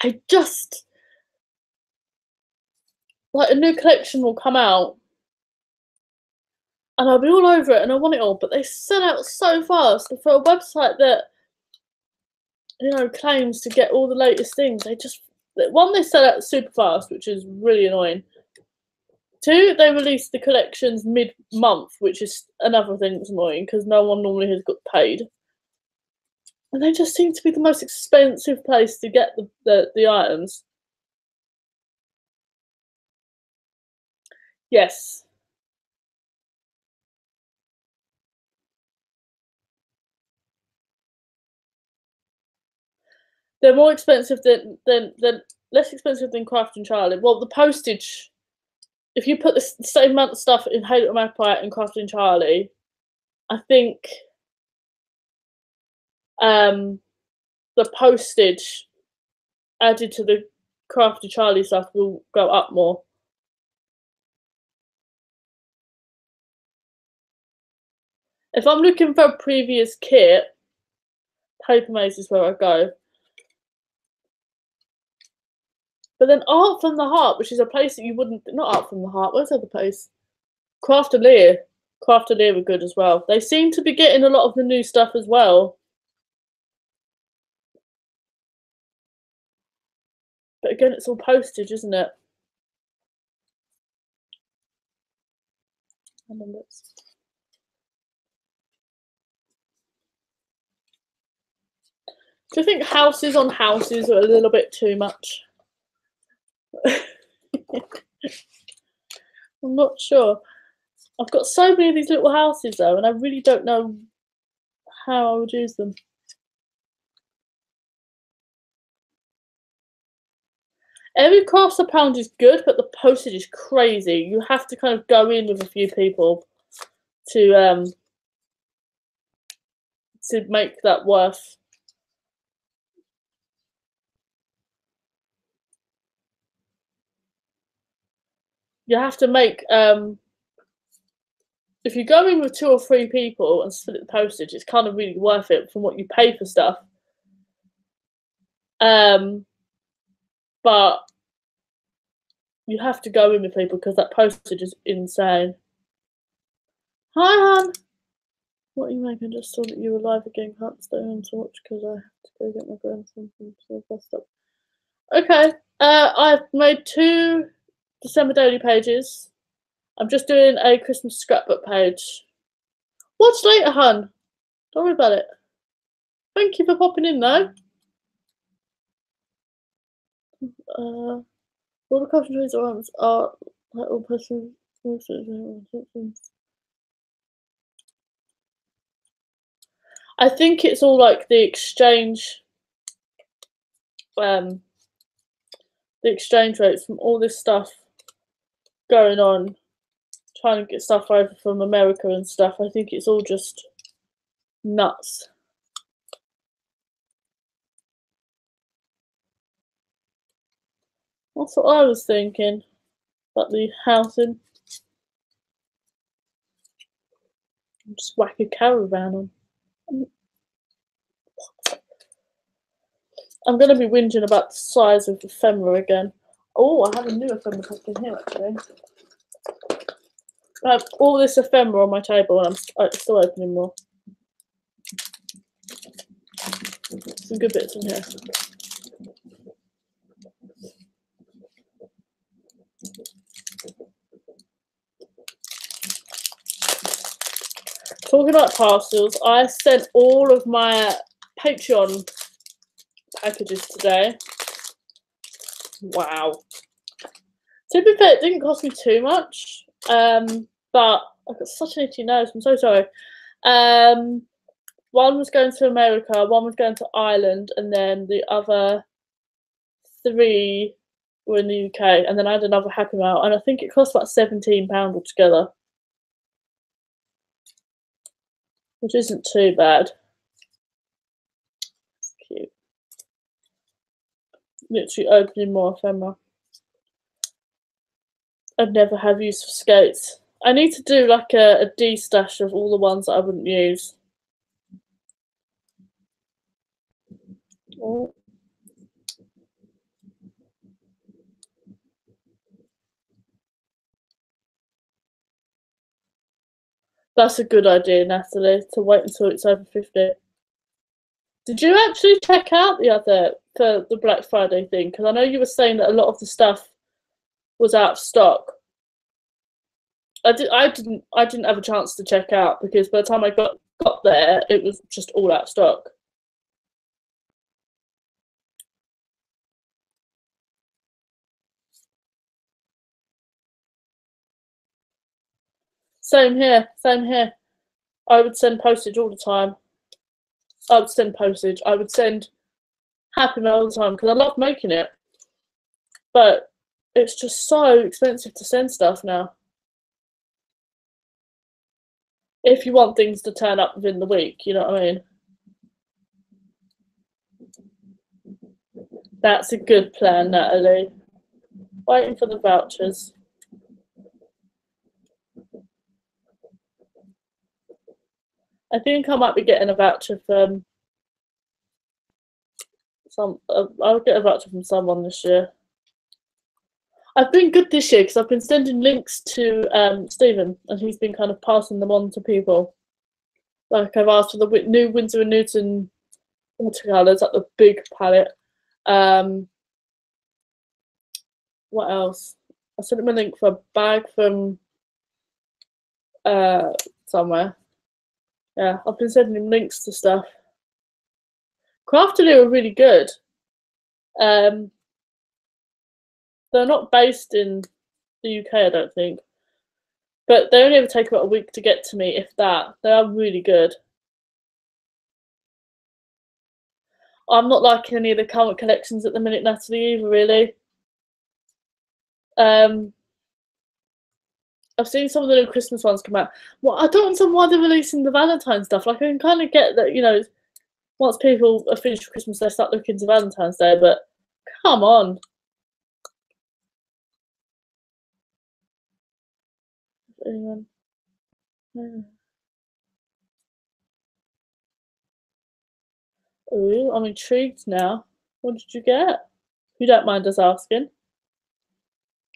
Speaker 1: I just, like, a new collection will come out and I'll be all over it and I want it all, but they sell out so fast. And for a website that, you know, claims to get all the latest things, they just, one, they sell out super fast, which is really annoying. Two, they release the collections mid-month, which is another thing that's annoying because no one normally has got paid. And they just seem to be the most expensive place to get the items. Yes. They're more expensive than less expensive than Craft and Charlie. Well, the postage, if you put the same amount of stuff in Hey Little Magpie and Craft and Charlie, I think the postage added to the Craft and Charlie stuff will go up more. If I'm looking for a previous kit, Paper Maze is where I go. But then Art from the Heart, which is a place that you wouldn't, not Art from the Heart, where's the other place? Craft and Lear. Craft and Lear were good as well. They seem to be getting a lot of the new stuff as well. But again, it's all postage, isn't it? Do you think houses on houses are a little bit too much? I'm not sure. I've got so many of these little houses though, and I really don't know how I would use them. Every crafts a pound is good, but the postage is crazy. You have to kind of go in with a few people to make that worth. You have to make if you go in with 2 or 3 people and split the postage, it's kind of really worth it from what you pay for stuff. But you have to go in with people because that postage is insane. Hi, hon. What are you making? I just saw that you were live again. Can't stay home to watch because I have to go get my grandson from the bus stop. Okay. I've made 2 December daily pages. I'm just doing a Christmas scrapbook page. Watch later, hun. Don't worry about it. Thank you for popping in, though. All the concentrated arms are like all person. I think it's all like the exchange rates from all this stuff going on, trying to get stuff over from America and stuff. I think it's all just nuts. That's what I was thinking about the housing. Just whack a caravan on. I'm going to be whinging about the size of the ephemera again. Oh, I have a new ephemera pack in here, actually. I have all this ephemera on my table, and I'm still opening more. Some good bits in here. Talking about parcels, I sent all of my Patreon packages today. Wow. To be fair, it didn't cost me too much, but I've got such an itchy nose. I'm so sorry. One was going to America, one was going to Ireland, and then the other 3 were in the UK. And then I had another Happy Mail, and I think it cost about £17 altogether, which isn't too bad. It's cute. Literally opening more ephemera. I'd never have use for skates. I need to do like a de-stash of all the ones that I wouldn't use. Oh. That's a good idea, Natalie, to wait until it's over 50. Did you actually check out for the Black Friday thing? Because I know you were saying that a lot of the stuff was out of stock. I didn't have a chance to check out because by the time I got there, it was just all out of stock. Same here, same here. I would send postage all the time. I would send postage. I would send Happy Mail all the time because I love making it. But it's just so expensive to send stuff now. If you want things to turn up within the week, you know what I mean? That's a good plan, Natalie. Waiting for the vouchers. I think I might be getting a voucher from I'll get a voucher from someone this year. I've been good this year because I've been sending links to Stephen, and he's been kind of passing them on to people. Like I've asked for the new Winsor & Newton watercolours, like the big palette. What else? I sent him a link for a bag from somewhere. Yeah, I've been sending him links to stuff. Craftily are really good. They're not based in the UK, I don't think. But they only ever take about a week to get to me, if that. They are really good. I'm not liking any of the current collections at the minute, Natalie, either, really. I've seen some of the new Christmas ones come out. Well, I don't understand why they're releasing the Valentine stuff. Like, I can kind of get that, you know, once people are finished with Christmas, they start looking to Valentine's Day, but come on. Anyone? No. Ooh, I'm intrigued now. What did you get? You don't mind us asking.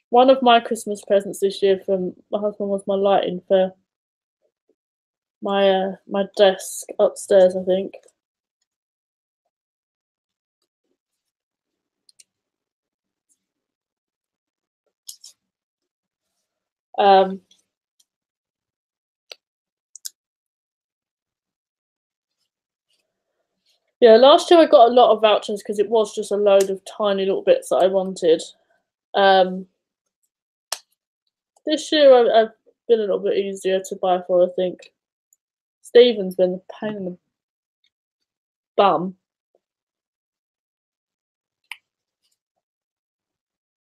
Speaker 1: One of my Christmas presents this year from my husband was my lighting for my desk upstairs, I think. Yeah, last year I got a lot of vouchers because it was just a load of tiny little bits that I wanted. This year I've been a little bit easier to buy for, I think. Stephen's been a pain in the bum.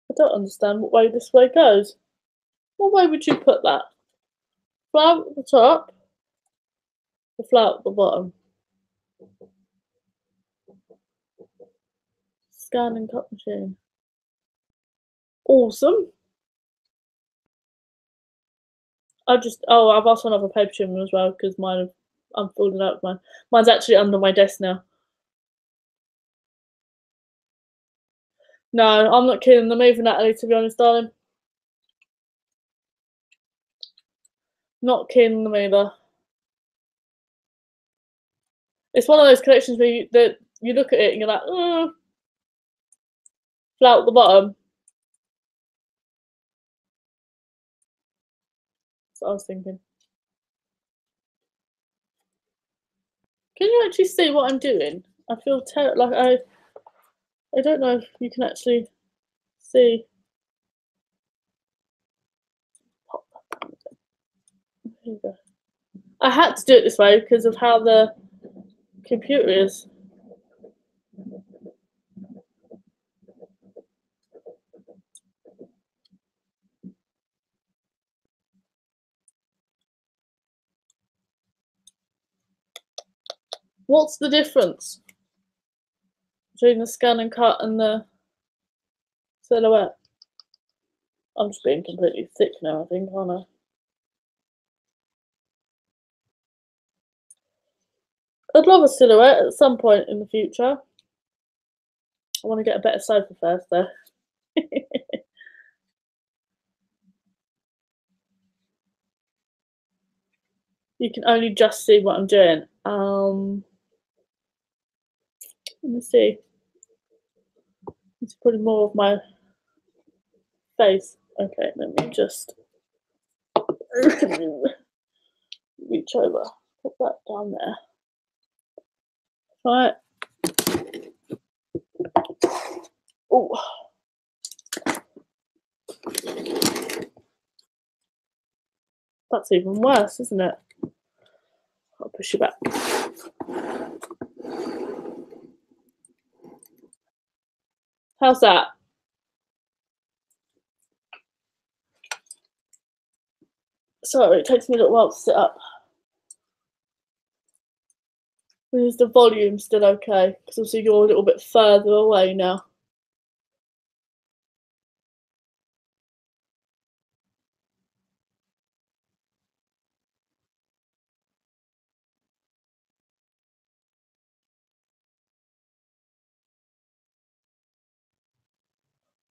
Speaker 1: I don't understand what way this way goes. What way would you put that? Flower at the top, the flower at the bottom. Scan and cut machine. Awesome. I've asked another paper trimmer as well because I'm falling out of mine. Mine's actually under my desk now. No, I'm not keen on them either, Natalie, to be honest, darling. Not keen on them either. It's one of those collections where you look at it and you're like, flat at the bottom. That's what I was thinking. Can you actually see what I'm doing? I feel like I don't know if you can actually see. Here we go. I had to do it this way because of how the computer is. What's the difference between the scan and cut and the silhouette? I'm just being completely thick now, I think, aren't I? I'd love a silhouette at some point in the future. I want to get a better sofa first, though. You can only just see what I'm doing. Let me see. It's putting more of my face. Okay, let me just reach over. Put that down there. Right. Oh. That's even worse, isn't it? I'll push you back. How's that? Sorry, it takes me a little while to sit up. Is the volume still okay? Because obviously you're a little bit further away now.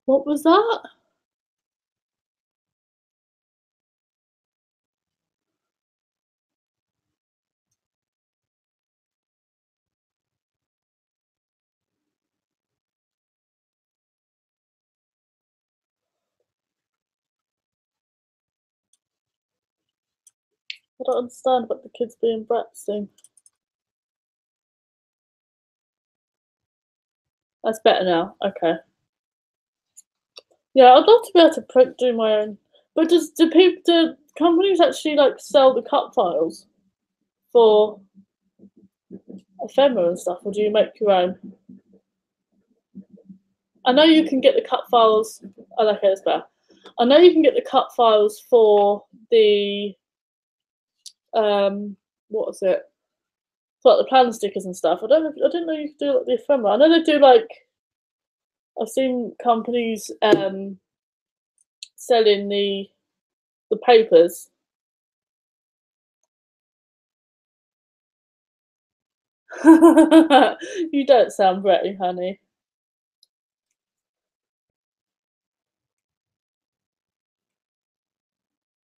Speaker 1: What was that? I don't understand what the kids being brats thing. That's better now. Okay. Yeah, I'd love to be able to do my own. But do companies actually like sell the cut files for ephemera and stuff, or do you make your own? I know you can get the cut files. Oh, okay, that's better. I know you can get the cut files for the what was it? For like the planner stickers and stuff. I didn't know you could do like the ephemera. I know they do like. I've seen companies selling the papers. You don't sound bratty, honey.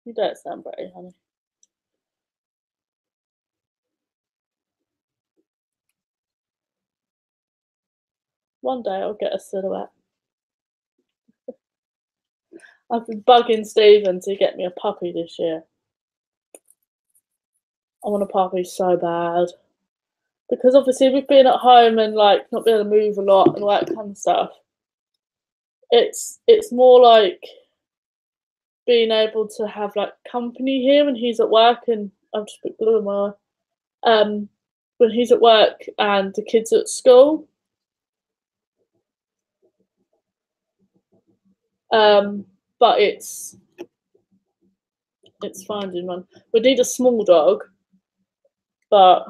Speaker 1: You don't sound bratty, honey. One day I'll get a silhouette. I've been bugging Stephen to get me a puppy this year. I want a puppy so bad. Because obviously we've been at home and like not being able to move a lot and all that kind of stuff. It's more like being able to have like company here when he's at work, and I've just put glue in my eye. When he's at work and the kids are at school. But it's finding one. We need a small dog, but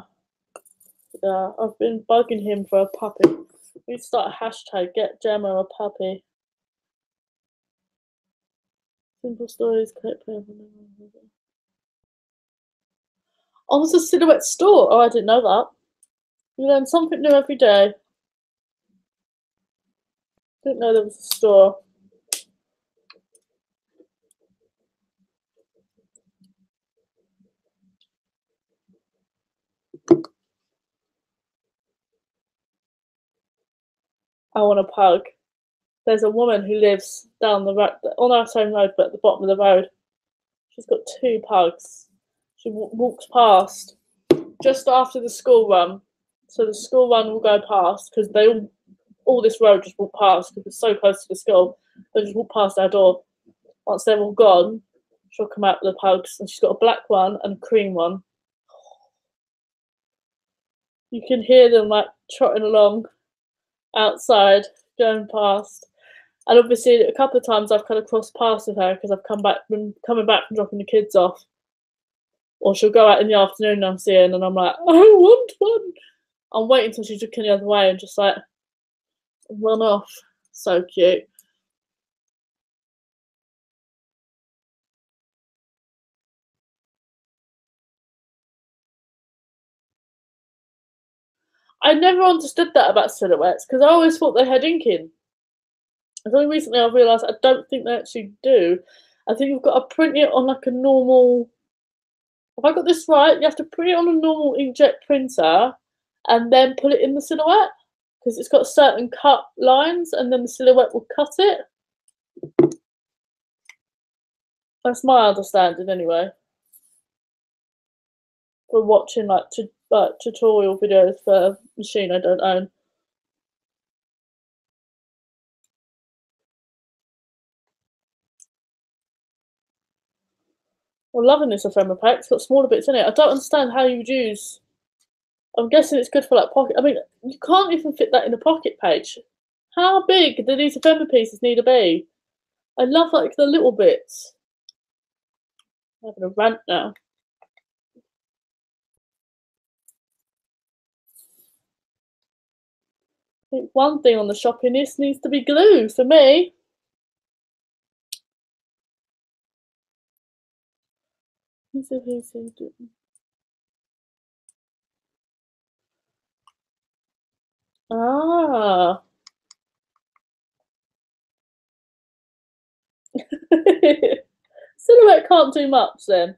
Speaker 1: yeah, I've been bugging him for a puppy. We need to start a hashtag, get Gemma a puppy. Simple stories, clip. Oh, it's a silhouette store. Oh, I didn't know that. You learn something new every day. Didn't know there was a store. I want a pug. There's a woman who lives down the road, on our same road, but at the bottom of the road. She's got 2 pugs. She walks past just after the school run. So the school run will go past because they all this road just walk past because it's so close to the school. They just walk past our door. Once they're all gone, she'll come out with the pugs, and she's got a black one and a cream one. You can hear them like trotting along outside, going past. And obviously, a couple of times I've kind of crossed paths with her because I've been coming back from dropping the kids off. Or she'll go out in the afternoon and I'm seeing, and I'm like, I want one. I'm waiting until she's looking the other way and just like run off. So cute. I never understood that about silhouettes because I always thought they had ink in. It's only recently I've realised I don't think they actually do. I think you've got to print it on like a normal. If I got this right, you have to print it on a normal inkjet printer and then put it in the silhouette because it's got certain cut lines and then the silhouette will cut it. That's my understanding anyway. For watching like tutorial videos for a machine I don't own. I'm loving this ephemera pack. It's got smaller bits in it. I don't understand how you would use. I'm guessing it's good for like pocket. I mean, you can't even fit that in a pocket page. How big do these ephemera pieces need to be? I love like the little bits. I'm having a rant now. I think one thing on the shopping list needs to be glue for me. Ah. Silhouette can't do much then.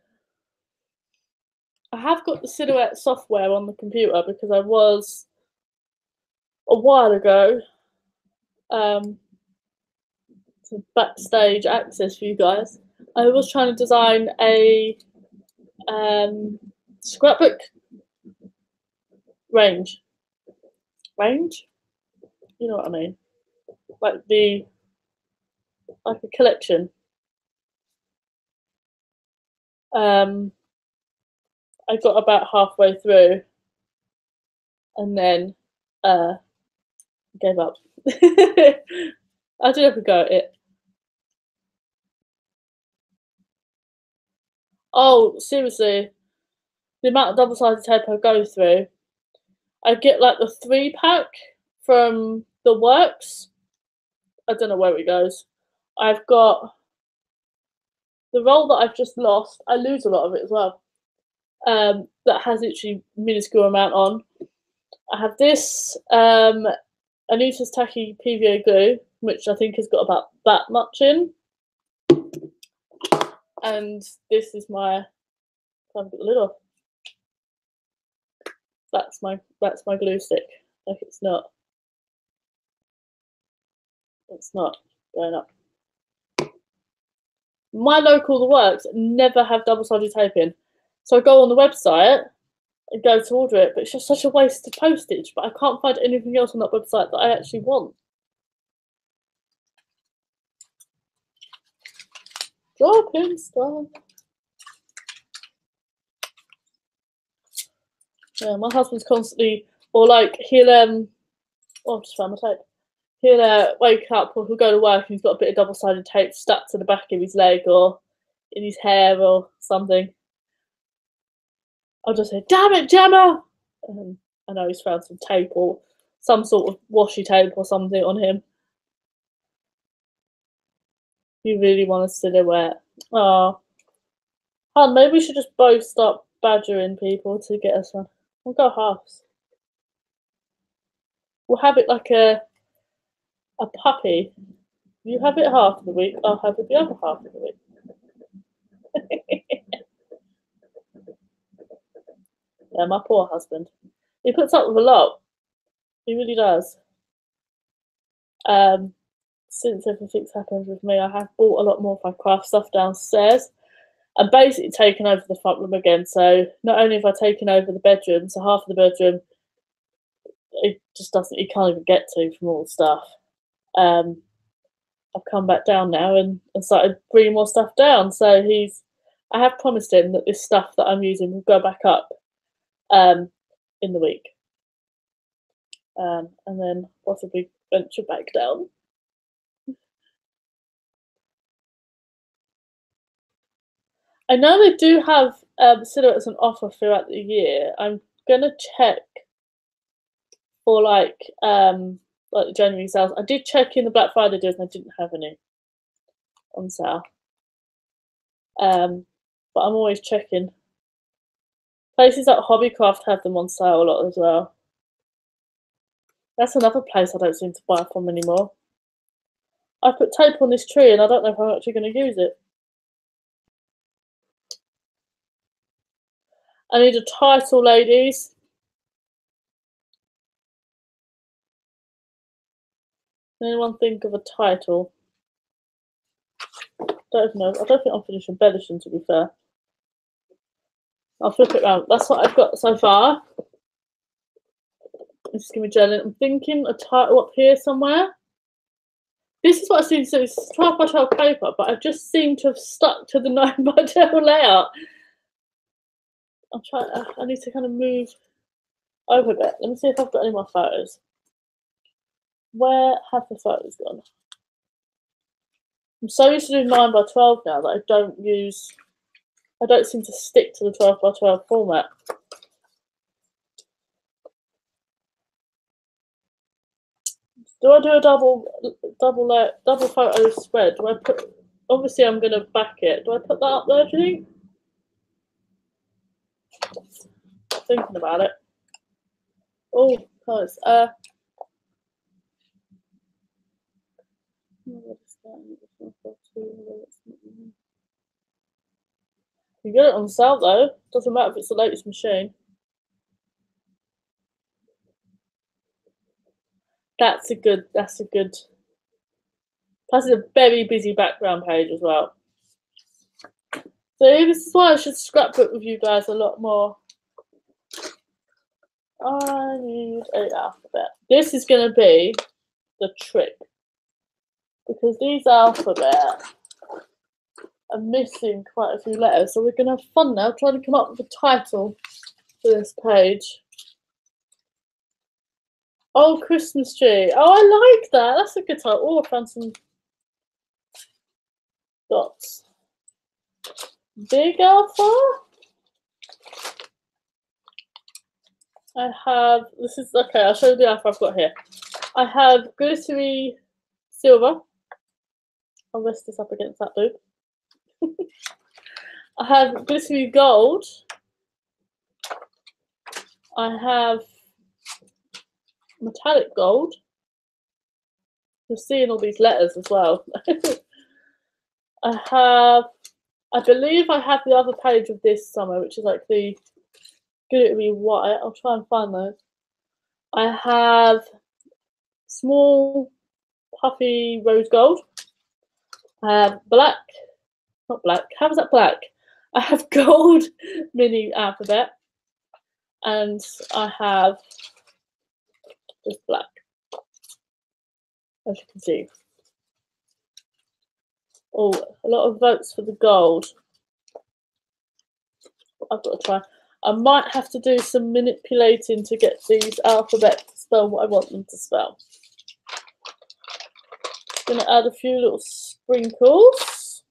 Speaker 1: I have got the Silhouette software on the computer because I was a while ago some backstage access for you guys. I was trying to design a scrapbook range. You know what I mean? Like a collection. I got about halfway through and then gave up. I did have a go at it. Oh, seriously, the amount of double-sided tape I go through. I get like the 3-pack from the Works. I don't know where it goes. I've got the roll that I've just lost. I lose a lot of it as well. That has literally minuscule amount on. I have this Anita's Tacky PVA glue, which I think has got about that much in. And this is my. I've got the lid off. That's my glue stick. Like it's not going up. My local The Works never have double-sided tape in. So I go on the website and go to order it, but it's just such a waste of postage. But I can't find anything else on that website that I actually want. Dropping stuff. Yeah, my husband's constantly, or like he'll oh, I've just found my tape. He'll wake up or he'll go to work and he's got a bit of double-sided tape stuck to the back of his leg or in his hair or something. I'll just say, "Damn it, Gemma!" I know he's found some tape or some sort of washi tape or something on him. You really want a silhouette. Oh, hon, maybe we should just both start badgering people to get us one. We'll go halves. We'll have it like a A puppy. You have it half of the week, I'll have it the other half of the week. Yeah, my poor husband. He puts up with a lot. He really does. Since everything's happened with me, I have bought a lot more of my craft stuff downstairs and basically taken over the front room again. So not only have I taken over the bedroom, so half of the bedroom it just doesn't, he can't even get to from all the stuff. I've come back down now and started bringing more stuff down. So I have promised him that this stuff that I'm using will go back up in the week. And then possibly venture back down. I know they do have silhouettes on offer throughout the year. I'm gonna check for like the January sales. I did check in the Black Friday deals and I didn't have any on sale. But I'm always checking. Places like Hobbycraft have them on sale a lot as well. That's another place I don't seem to buy from anymore. I put tape on this tree and I don't know if I'm actually going to use it. I need a title, ladies. Can anyone think of a title? Don't know. I don't think I'll finish embellishing, to be fair. I'll flip it around. That's what I've got so far. Just give me journaling. I'm thinking a title up here somewhere. This is what I seem to do. It's 12 by 12 paper, but I just seem to have stuck to the 9 by 12 layout. I'm trying. I need to kind of move over a bit. Let me see if I've got any more photos. Where have the photos gone? I'm so used to doing 9 by 12 now that I don't seem to stick to the 12 by 12 format. Do I do a double photo spread? Do I put? Obviously, I'm going to back it. Do I put that up there? Do you think? Thinking about it. Oh, guys. You get it on sale though. Doesn't matter if it's the latest machine. That's a very busy background page as well. So this is why I should scrapbook with you guys a lot more. I need an alphabet. This is going to be the trick because these alphabet are missing quite a few letters. So we're going to have fun now trying to come up with a title for this page. Oh, Christmas tree. Oh, I like that. That's a good title. Oh, I found some dots. Big alpha. I have, this is, okay, I'll show you the alpha I've got here. I have glittery silver. I'll rest this up against that loop. I have glittery gold. I have metallic gold. You're seeing all these letters as well. I believe I have the other page of this somewhere, which is like the glittery white. I'll try and find those. I have small puffy rose gold. I have black, not black. How is that black? I have gold mini alphabet, and I have just black, as you can see. Oh, a lot of votes for the gold. I've got to try. I might have to do some manipulating to get these alphabets to spell what I want them to spell. I'm going to add a few little sprinkles.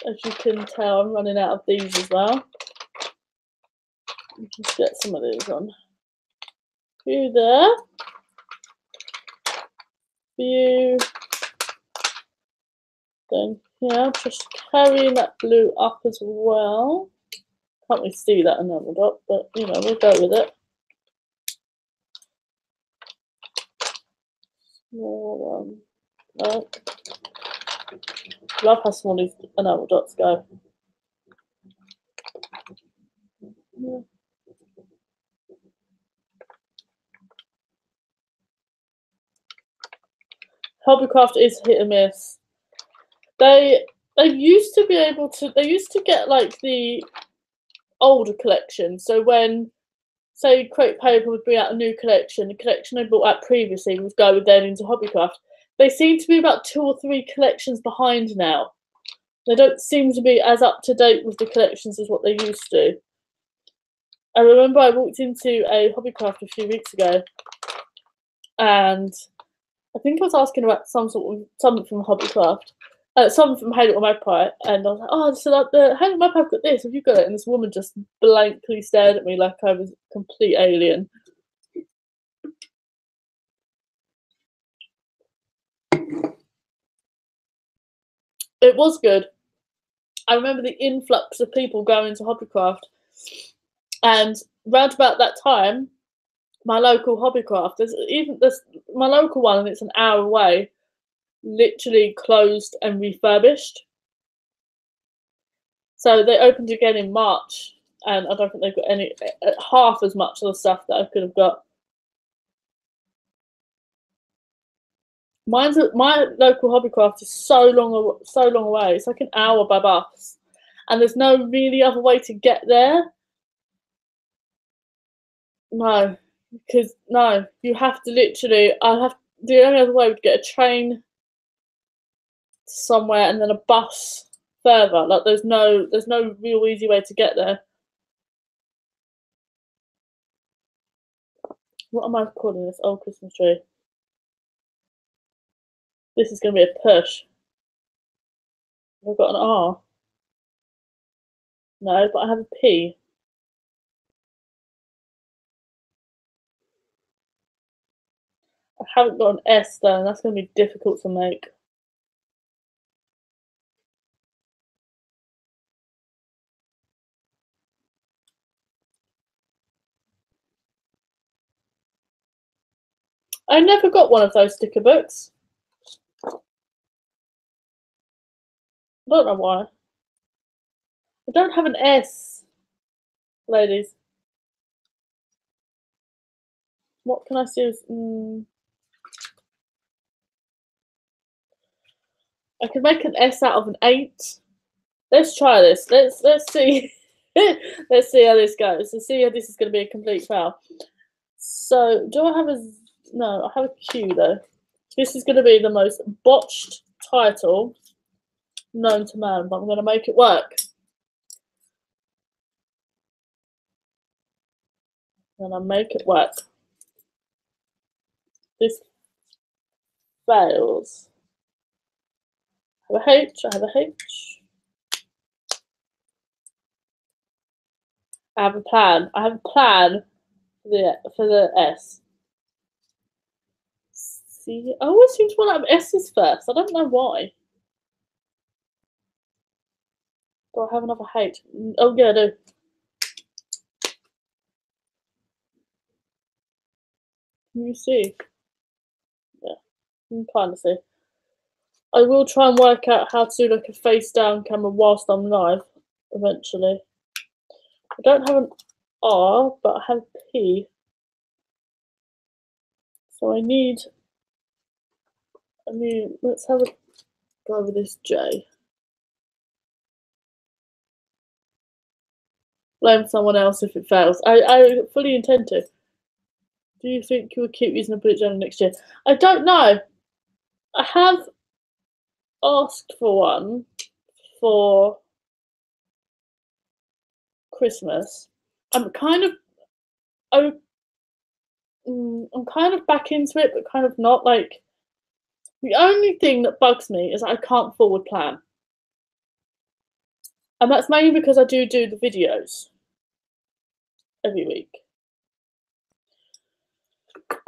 Speaker 1: As you can tell, I'm running out of these as well. Just get some of these on. A few there. A few. Then here, just carrying that blue up as well. Can't really see that another dot, but you know, we'll go with it. More no. Love how small these enamel dots go. Yeah. Hobbycraft is hit and miss. They used to be able to. They used to get like the older collection. So when, say, Crate Paper would bring out a new collection, the collection they brought out previously would go then into Hobbycraft. They seem to be about 2 or 3 collections behind now. They don't seem to be as up to date with the collections as what they used to. I remember I walked into a Hobbycraft a few weeks ago, and I think I was asking about something from Hobbycraft, something from Hey Little Magpie, and I was like, "Oh, so like the Hey Little Magpie got this. Have you got it?" And this woman just blankly stared at me like I was a complete alien. It was good. I remember the influx of people going to Hobbycraft, and round about that time, my local Hobbycraft, there's my local one, and it's an hour away, literally closed and refurbished. So they opened again in March, and I don't think they've got any half as much of the stuff that I could have got. My local Hobbycraft is so long away. It's like an hour by bus, and there's no really other way to get there. No, because no, you have to literally. The only other way would get a train somewhere and then a bus further. Like there's no real easy way to get there. What am I calling this? Old Christmas tree. This is going to be a push. I've got an R. No, but I have a P. I haven't got an S though, and that's going to be difficult to make. I never got one of those sticker books. I don't know why. I don't have an S, ladies. What can I see? I can make an S out of an 8. Let's try this. Let's see. Let's see how this goes. Let's see how this is going to be a complete fail. So, do I have a... No, I have a Q, though. This is going to be the most botched title known to man, but I'm going to make it work. And I make it work. This fails. I have a H, I have a H. I have a plan. I have a plan for the S. See, I always seem to want to have S's first. I don't know why. Do I have another H? Oh yeah, I do. Can you see? Yeah, you can kind of see. I will try and work out how to do like a face down camera whilst I'm live eventually. I don't have an R, but I have a P. So I need, let's have a go over this J. Blame someone else if it fails. I fully intend to. Do you think you will keep using a bullet journal next year? I don't know. I have asked for one for Christmas. I'm kind of back into it, but kind of not. Like, the only thing that bugs me is I can't forward plan. And that's mainly because I do the videos every week.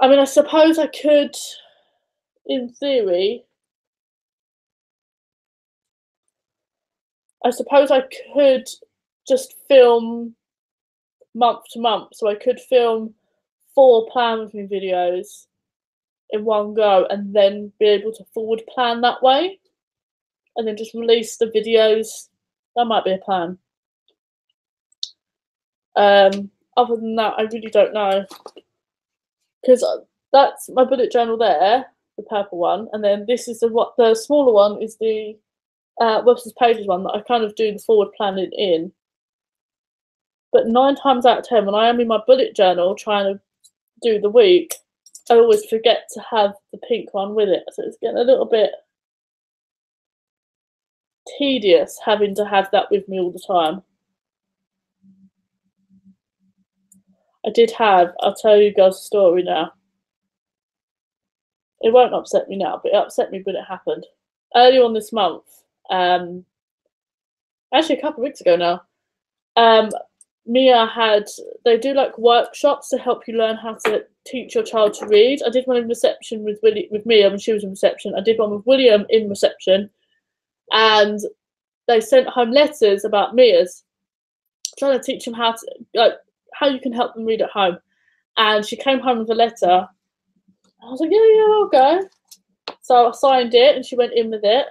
Speaker 1: I mean, I suppose I could, in theory, I suppose I could just film month to month. So I could film 4 plan with me videos in one go and then be able to forward plan that way and then just release the videos. That might be a plan. Other than that, I really don't know, because that's my bullet journal there, the purple one, and then this is the smaller one is the Webster's Pages one that I kind of do the forward planning in. But 9 times out of 10, when I am in my bullet journal trying to do the week, I always forget to have the pink one with it, so it's getting a little bit tedious having to have that with me all the time. I'll tell you guys a story now. It won't upset me now, but it upset me when it happened. Earlier on this month, actually a couple of weeks ago now, they do like workshops to help you learn how to teach your child to read. I did one in reception with Mia when she was in reception. I did one with William in reception, and they sent home letters about Mia's, trying to teach them how you can help them read at home. And she came home with a letter. I was like, yeah, I'll go. So I signed it, and she went in with it,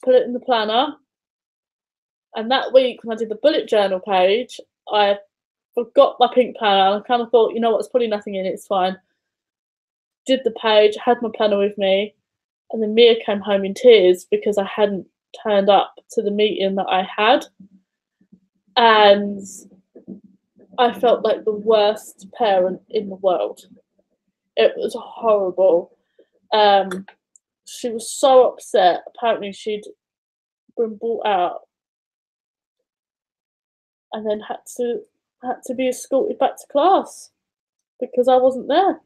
Speaker 1: put it in the planner. And that week, when I did the bullet journal page, I forgot my pink planner. I kind of thought, you know what, there's probably nothing in it, it's fine. Did the page, had my planner with me, and then Mia came home in tears because I hadn't turned up to the meeting that I had. And I felt like the worst parent in the world. It was horrible. She was so upset. Apparently she'd been brought out and then had to be escorted back to class because I wasn't there.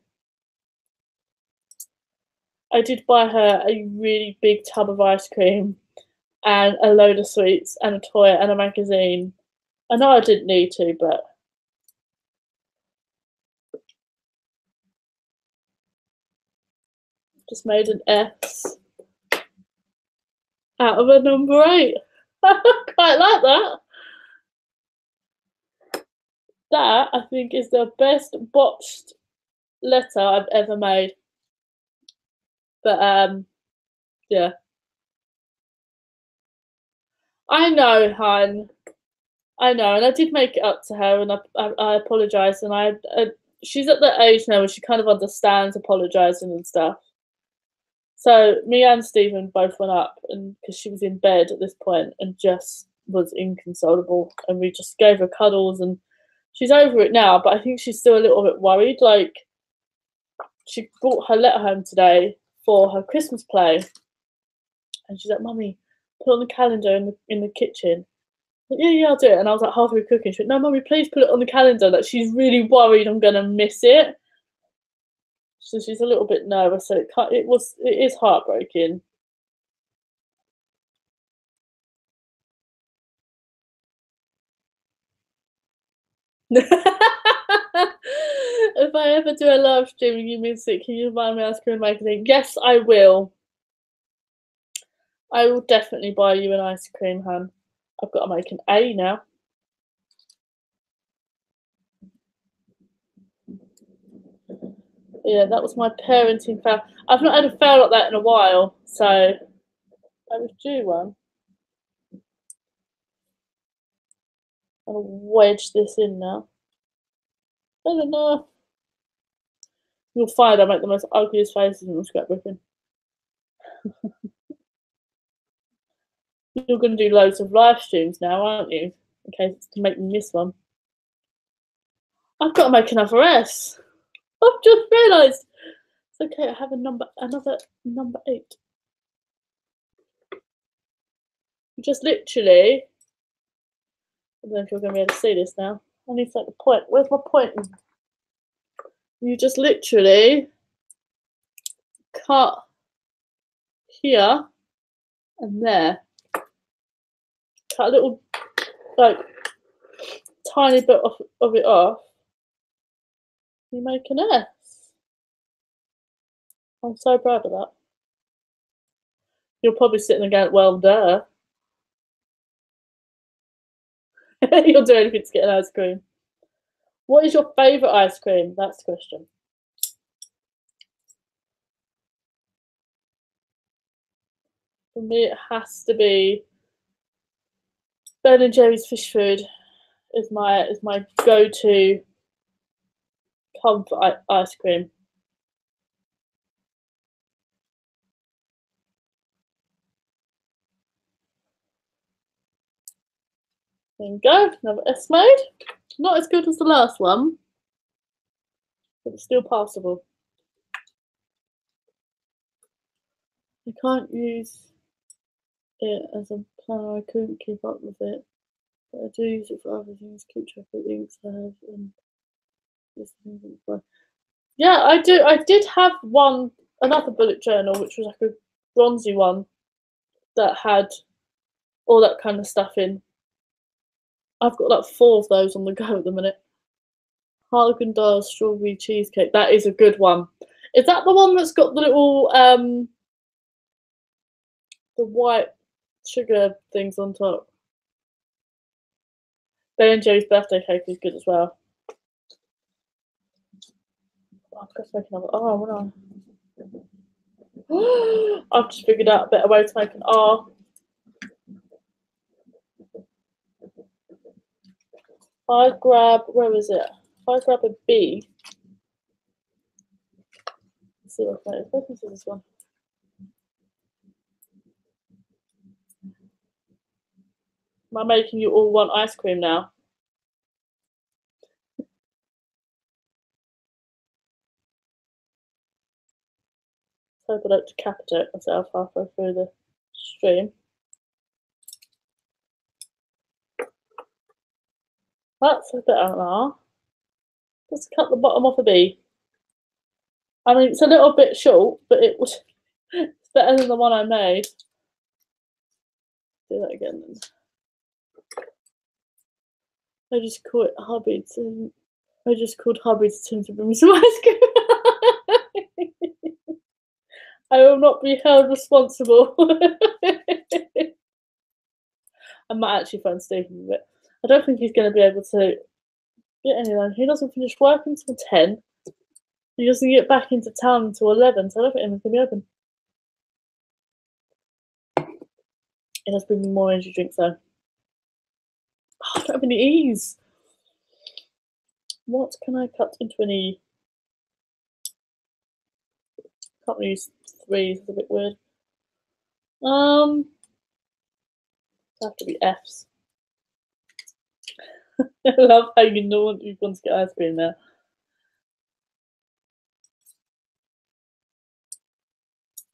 Speaker 1: I did buy her a really big tub of ice cream and a load of sweets and a toy and a magazine. I know I didn't need to, but just made an S out of a number 8. I quite like that. That, I think, is the best botched letter I've ever made. But, yeah. I know, hon. I know, and I did make it up to her, and I apologised, and she's at that age now where she kind of understands apologising and stuff. So me and Stephen both went up, and because she was in bed at this point and just was inconsolable, and we just gave her cuddles, and she's over it now, but I think she's still a little bit worried. Like, she brought her letter home today for her Christmas play, and she's like, "Mummy, put it on the calendar in the kitchen." Like, yeah, I'll do it. And I was like halfway cooking. She went, "No, Mummy, please put it on the calendar." Like, she's really worried I'm gonna miss it. So she's a little bit nervous. So it is heartbreaking. If I ever do a live stream and you miss it, can you buy me ice cream magazine? Yes, I will. I will definitely buy you an ice cream, hun. I've got to make an A now. Yeah, that was my parenting fail. I've not had a fail like that in a while, so I was due one. I'm gonna wedge this in now. I don't know. You'll find I make the most ugliest faces in the scrapbooking. You're going to do loads of live streams now, aren't you? In case it's to make me miss one. I've got to make another S. I've just realised. It's okay, I have another number 8. You just literally, I don't know if you're going to be able to see this now. I need to take the point. Where's my point? You just literally cut here and there. Cut a little, like, tiny bit of it off. You make an S. I'm so proud of that. You're probably sitting there going, well, duh. You'll do anything to get an ice cream. What is your favourite ice cream? That's the question. For me, it has to be Ben and Jerry's fish food is my go-to comfort ice cream. There we go, another S mode. Not as good as the last one, but it's still passable. I can't use it as a planner, I couldn't keep up with it. But I do use it for other things, keep track of links I have and this thing. Yeah, I do. I did have another bullet journal, which was like a bronzy one that had all that kind of stuff in. I've got like 4 of those on the go at the minute. Haagen-Dazs strawberry cheesecake. That is a good one. Is that the one that's got the little the white sugar things on top? Ben and Jerry's birthday cake is good as well. I've got to make another. Oh, what I've just figured out a better way to make an R. I grab, where is it? I grab a B. Let's see what I can see this one. Am I making you all want ice cream now? I hope I don't decapitate myself halfway through the stream. That's a bit of an R. Let's cut the bottom off a B. I mean, it's a little bit short, but it's better than the one I made. Do that again then. I just called it hubby to. I just called hubby to bring me some ice cream. I will not be held responsible. I might actually phone Stephen with it. I don't think he's going to be able to get anyone. He doesn't finish work until 10. He doesn't get back into town until 11, so I don't think anyone's going to be open. It does bring me more energy drinks though. Oh, I don't have any E's. What can I cut into an E? Can't use 3s, it's a bit weird. Have to be F's. I love how you know you've gone to get ice cream now.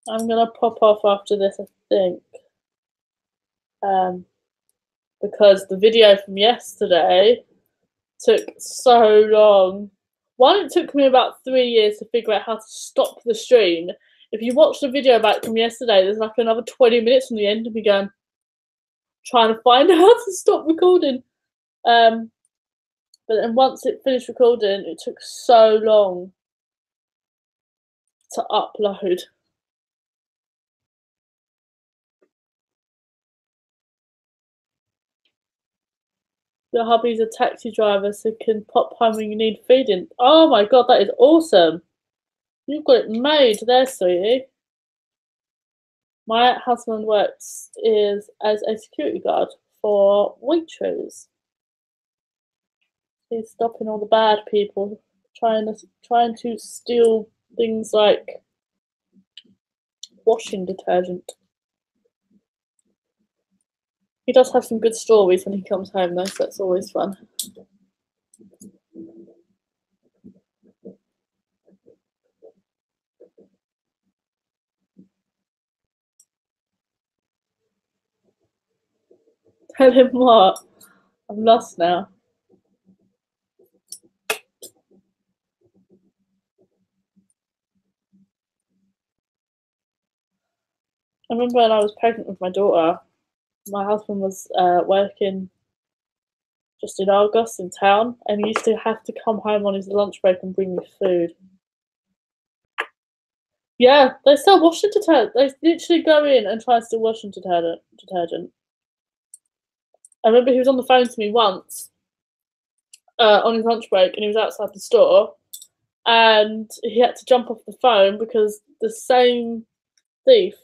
Speaker 1: I'm gonna pop off after this, I think. Because the video from yesterday took so long. One, it took me about 3 years to figure out how to stop the stream. If you watch the video back from yesterday, there's like another 20 minutes from the end of me going, trying to find out how to stop recording. But then once it finished recording, it took so long to upload. Your hubby's a taxi driver, so can pop home when you need feeding. Oh my god, that is awesome. You've got it made there, sweetie. My husband works as a security guard for Waitrose. He's stopping all the bad people trying to steal things like washing detergent. He does have some good stories when he comes home though, so that's always fun. Tell him what? I'm lost now. I remember when I was pregnant with my daughter, my husband was working just in Argos in town, and he used to have to come home on his lunch break and bring me food. Yeah, they sell washing detergent. They literally go in and try to steal washing detergent. I remember he was on the phone to me once on his lunch break, and he was outside the store, and he had to jump off the phone because the same thief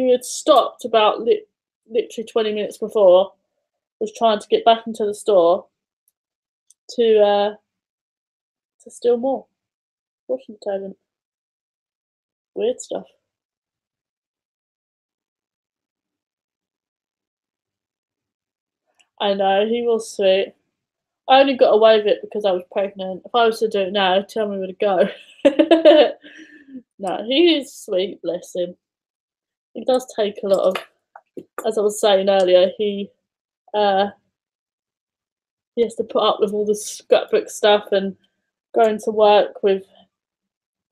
Speaker 1: he had stopped about literally 20 minutes before, was trying to get back into the store to steal more washing detergent. Weird stuff. I know, he was sweet. I only got away with it because I was pregnant. If I was to do it now, tell me where to go. No, he is sweet, bless him. It does take a lot of, as I was saying earlier, he has to put up with all the scrapbook stuff and going to work with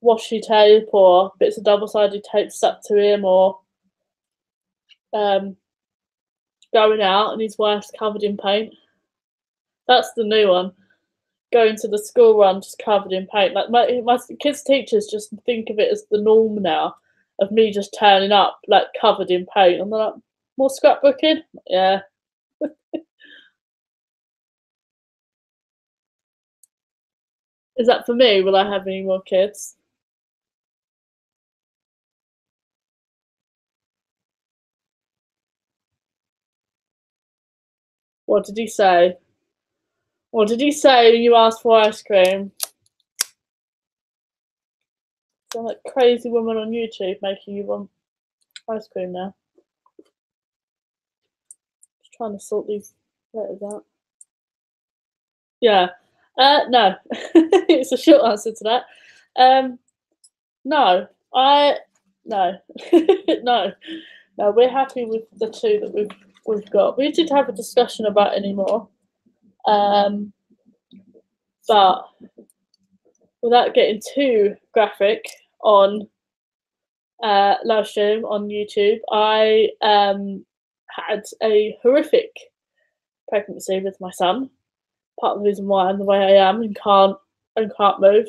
Speaker 1: washi tape or bits of double-sided tape stuck to him, or going out and his wife's covered in paint. That's the new one. Going to the school run just covered in paint. Like my kids' teachers just think of it as the norm now, of me just turning up like covered in paint. And they're like, more scrapbooking? Yeah. Is that for me? Will I have any more kids? What did he say? What did he say when you asked for ice cream? Sound like crazy woman on YouTube making you want ice cream now. Just trying to sort these letters out. Yeah. No. It's a short answer to that. No. No. No. No, we're happy with the two that we've got. We did have a discussion about any more. But without getting too graphic on live stream on YouTube, I had a horrific pregnancy with my son. Part of the reason why I'm the way I am and can't move.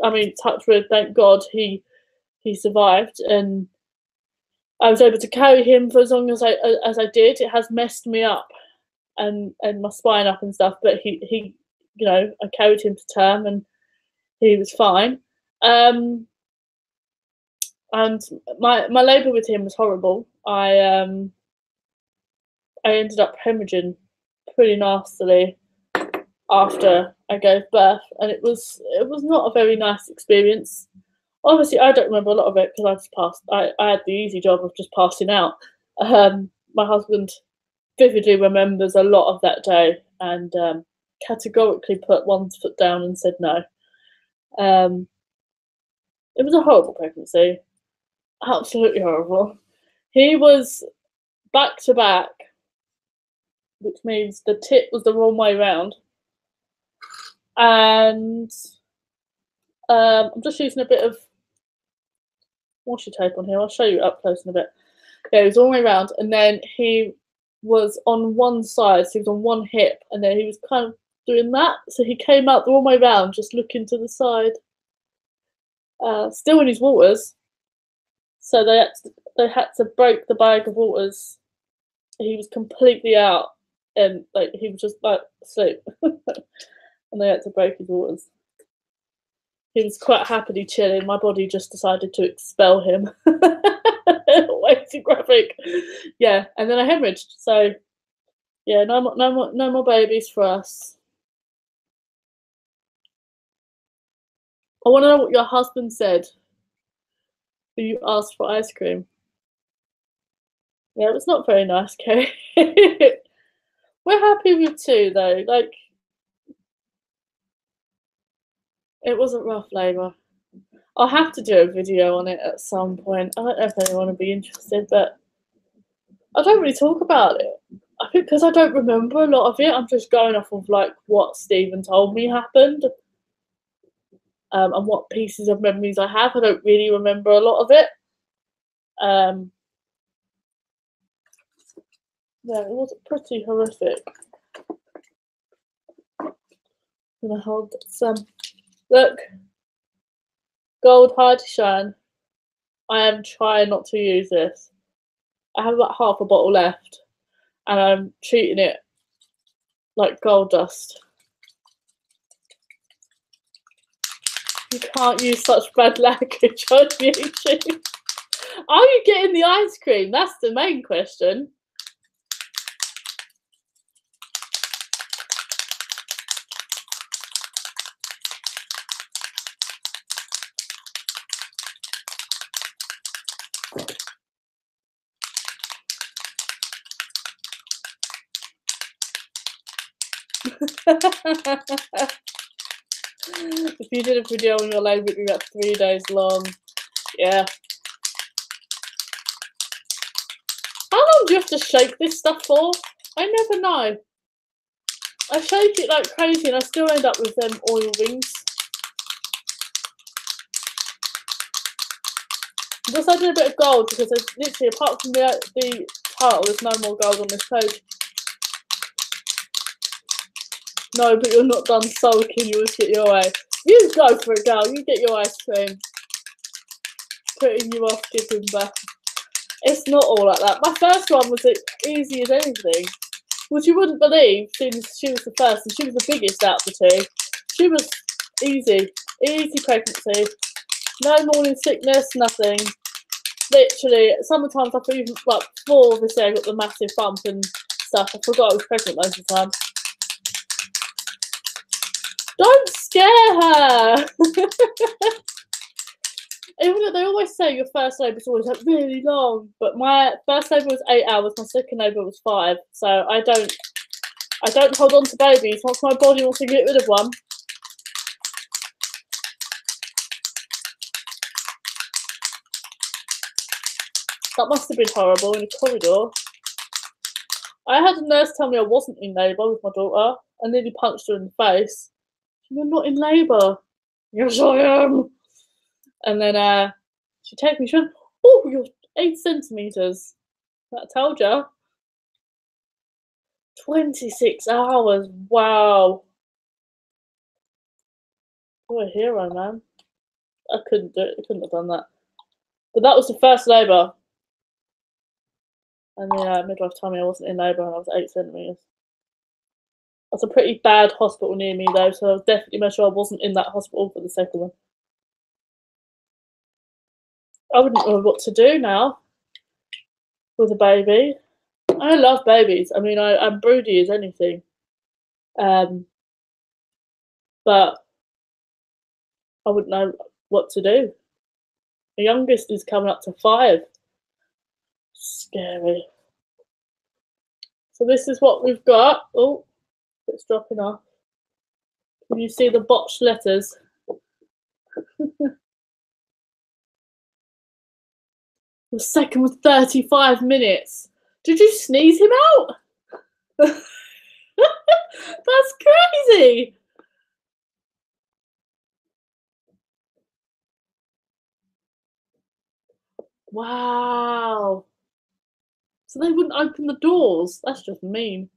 Speaker 1: I mean, touch wood, thank God he survived, and I was able to carry him for as long as I did. It has messed me up and my spine up and stuff, but he you know, I carried him to term and he was fine. And my labour with him was horrible. I ended up hemorrhaging pretty nastily after I gave birth, and it was not a very nice experience. Obviously, I don't remember a lot of it because I just passed. I had the easy job of just passing out. My husband vividly remembers a lot of that day and categorically put one foot down and said no. It was a horrible pregnancy, absolutely horrible. He was back to back, which means the tip was the wrong way round. And I'm just using a bit of washi tape on here. I'll show you up close in a bit. Yeah, he was all the way around, and then he was on one side, so he was on one hip, and then he was kind of doing that. So he came out the wrong way round, just looking to the side. Still in his waters. So they had to break the bag of waters. He was completely out, and like he was just like asleep. And they had to break his waters. He was quite happily chilling. My body just decided to expel him. Way too graphic. Yeah, and then I hemorrhaged. So yeah, no more babies for us. I want to know what your husband said when you asked for ice cream. Yeah, it was not very nice, Kay. We're happy with two though. Like, it wasn't rough labour. I'll have to do a video on it at some point. I don't know if anyone would be interested, but I don't really talk about it. I think because I don't remember a lot of it, I'm just going off of like what Stephen told me happened, and what pieces of memories I have. I don't really remember a lot of it. Yeah, it was pretty horrific. I'm gonna hold some. Look, gold hard to shine. I am trying not to use this. I have about half a bottle left, and I'm treating it like gold dust. You can't use such bad language on YouTube. Are you getting the ice cream? That's the main question. If you did a video on your leg, it would be about 3 days long. Yeah. How long do you have to shake this stuff for? I never know. I shake it like crazy and I still end up with them oil rings. Just I did a bit of gold because there's literally, apart from the title, there's no more gold on this page. No, but you're not done sulking, you always get your way. You go for it, girl, you get your ice cream. Putting you off giving back. It's not all like that. My first one was as easy as anything. Which you wouldn't believe, since she was the first and she was the biggest out of the two. She was easy. Easy pregnancy. No morning sickness, nothing. Literally, sometimes I feel even, like, before obviously I got the massive bump and stuff, I forgot I was pregnant most of the time. Don't scare her! Even though they always say your first labour is always like really long, but my first labour was 8 hours, my second labour was 5. So I don't hold on to babies. Once my body wants to get rid of one. That must have been horrible in a corridor. I had a nurse tell me I wasn't in labour with my daughter. I nearly punched her in the face. You're not in labour. Yes, I am. And then she takes me, she went, oh, you're 8 centimetres. I told you. 26 hours. Wow. You're a hero, man. I couldn't do it. I couldn't have done that. But that was the first labour. And the midwife told me I wasn't in labour and I was 8 centimetres. That's a pretty bad hospital near me, though, so I was definitely make sure I wasn't in that hospital for the second one. I wouldn't know what to do now with a baby. I love babies. I mean, I'm broody as anything. But I wouldn't know what to do. The youngest is coming up to 5. Scary. So this is what we've got. Oh, it's dropping off. Can you see the botched letters? The second was 35 minutes. Did you sneeze him out? That's crazy. Wow. So they wouldn't open the doors. That's just mean.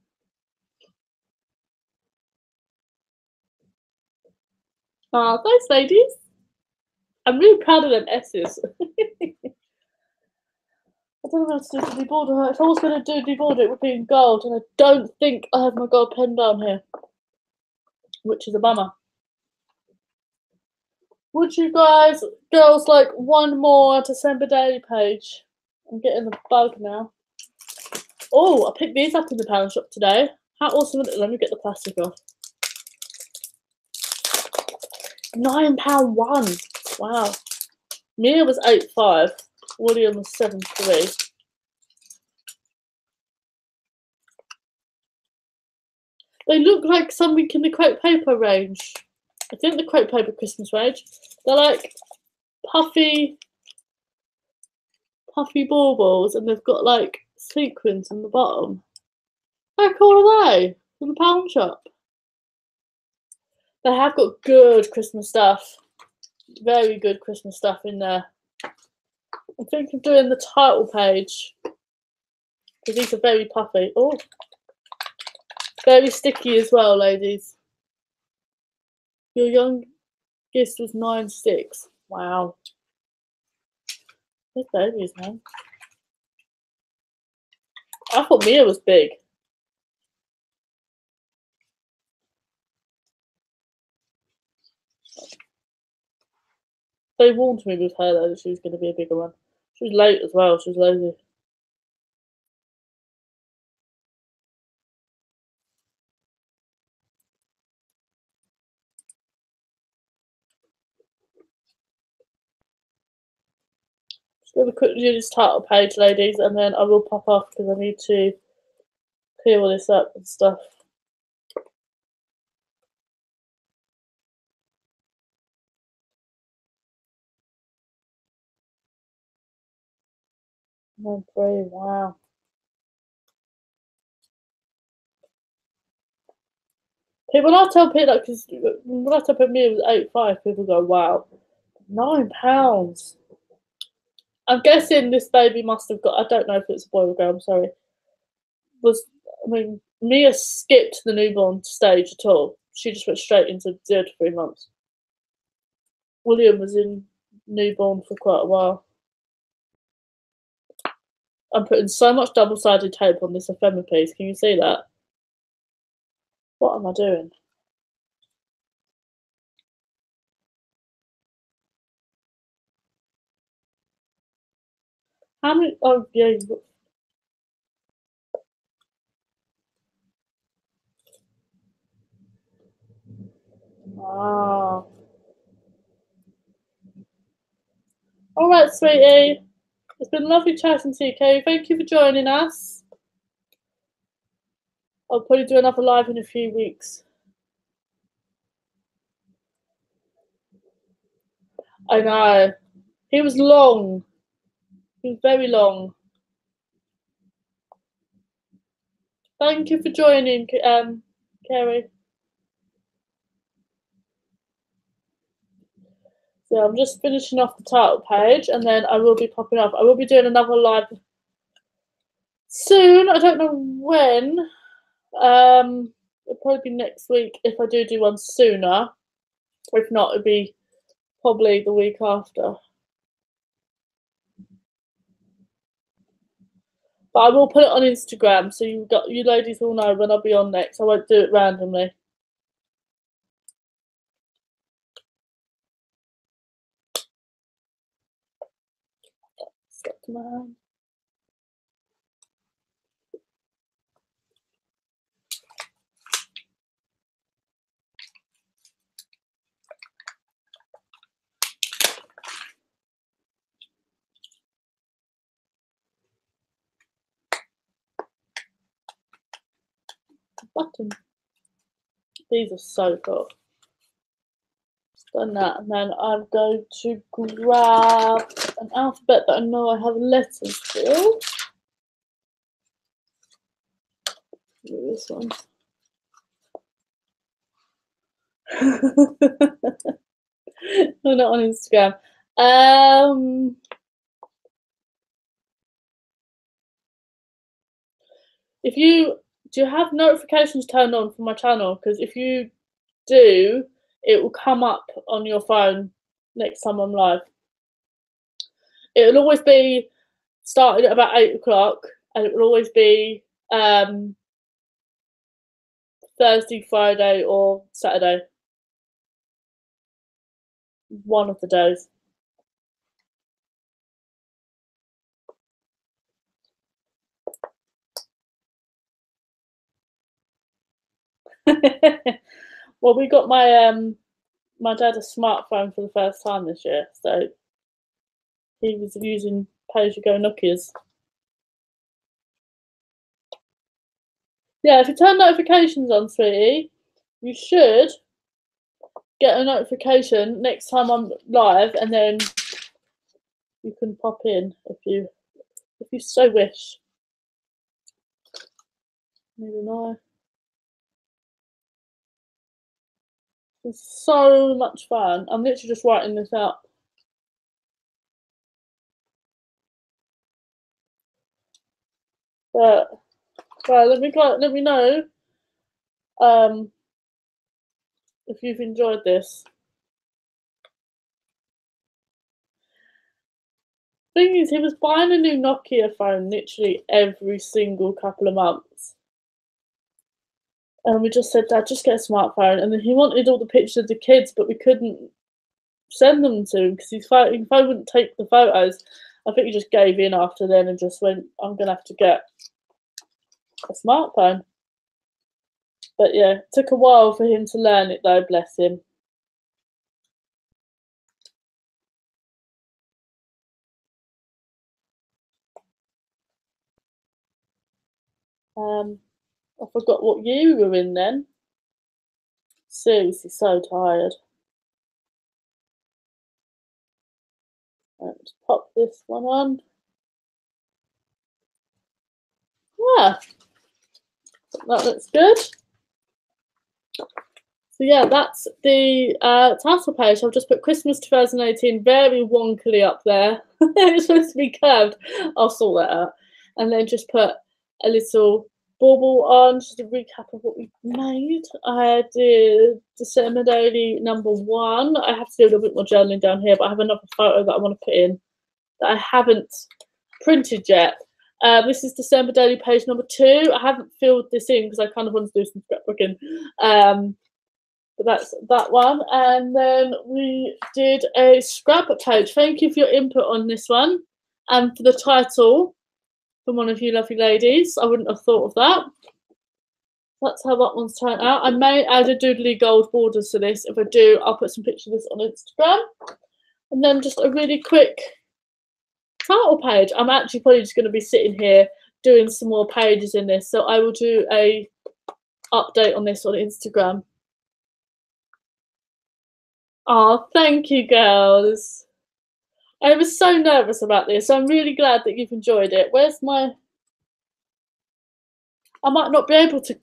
Speaker 1: Oh, thanks, ladies. I'm really proud of them S's. I don't know how to do the deborder. If I was going to do deborder, it would be in gold, and I don't think I have my gold pen down here, which is a bummer. Would you guys, girls, like one more December daily page? I'm getting the bug now. Oh, I picked these up in the pound shop today. How awesome is it? Let me get the plastic off. £9 one. Wow. Mia was 8.5. William was 7.3. They look like something in the crepe paper range. I think the crepe paper Christmas range. They're like puffy baubles, and they've got like sequins on the bottom. How cool are they? From the pound shop. They have got good Christmas stuff. Very good Christmas stuff in there. I'm thinking of doing the title page, because these are very puffy. Oh, very sticky as well, ladies. Your youngest was 9.6. Wow. These babies, man. I thought Mia was big. They warned me with her though that she was going to be a bigger one. She was late as well. She was lazy. Just gonna quickly do this title page, ladies, and then I will pop off because I need to clear all this up and stuff. Oh, great, wow. When I tell people, like, because when I tell people it was 8.5, people go, wow, £9. I'm guessing this baby must have got, I don't know if it's a boy or girl, I'm sorry. Mia skipped the newborn stage at all. She just went straight into 0 to 3 months. William was in newborn for quite a while. I'm putting so much double-sided tape on this ephemera piece. Can you see that? What am I doing? How many? Oh, yeah. Wow. All right, sweetie. It's been lovely chatting to you, Kay. Thank you for joining us. I'll probably do another live in a few weeks. I know. He was long. He was very long. Thank you for joining, Kerry. So I'm just finishing off the title page, and then I will be popping off. I will be doing another live soon. I don't know when. It'll probably be next week if I do one sooner. If not, it'll be probably the week after. But I will put it on Instagram, so you ladies will know when I'll be on next. I won't do it randomly. Stuck to my hand. Button. These are so cool. Done that, and then I'm going to grab an alphabet that I know I have letters for. This one. I'm not on Instagram. If you do you have notifications turned on for my channel? Because if you do, it will come up on your phone next time I'm live. It will always be started at about 8 o'clock, and it will always be Thursday, Friday, or Saturday. One of the days. Well, we got my dad a smartphone for the first time this year, so he was using pay-as-you-go Nokias. Yeah, if you turn notifications on, sweetie, you should get a notification next time I'm live, and then you can pop in if you so wish. Maybe not. It's so much fun. I'm literally just writing this out. But well, let me know if you've enjoyed this. Thing is, he was buying a new Nokia phone literally every single couple of months. And we just said, Dad, just get a smartphone. And then he wanted all the pictures of the kids, but we couldn't send them to him because his phone wouldn't take the photos. I think he just gave in after then and just went, I'm going to have to get a smartphone. But yeah, it took a while for him to learn it though, bless him. I forgot what year you were in then. Seriously, so tired. Let's pop this one on. Yeah, that looks good. So yeah, that's the title page. I've just put Christmas 2018 very wonkily up there. It's supposed to be curved. I'll sort that out. And then just put a little bauble on, just a recap of what we made. I did December Daily #1. I have to do a little bit more journaling down here, but I have another photo that I want to put in that I haven't printed yet. This is December Daily page #2. I haven't filled this in because I kind of want to do some scrapbooking. But that's that one. And then we did a scrapbook page. Thank you for your input on this one and for the title from one of you lovely ladies. I wouldn't have thought of that. That's how that one's turned out. I may add a doodly gold borders to this. If I do, I'll put some pictures of this on Instagram. And then just a really quick title page. I'm actually probably just going to be sitting here doing some more pages in this. So I will do a update on this on Instagram. Oh, thank you, girls. I was so nervous about this. So I'm really glad that you've enjoyed it. Where's my... I might not be able to...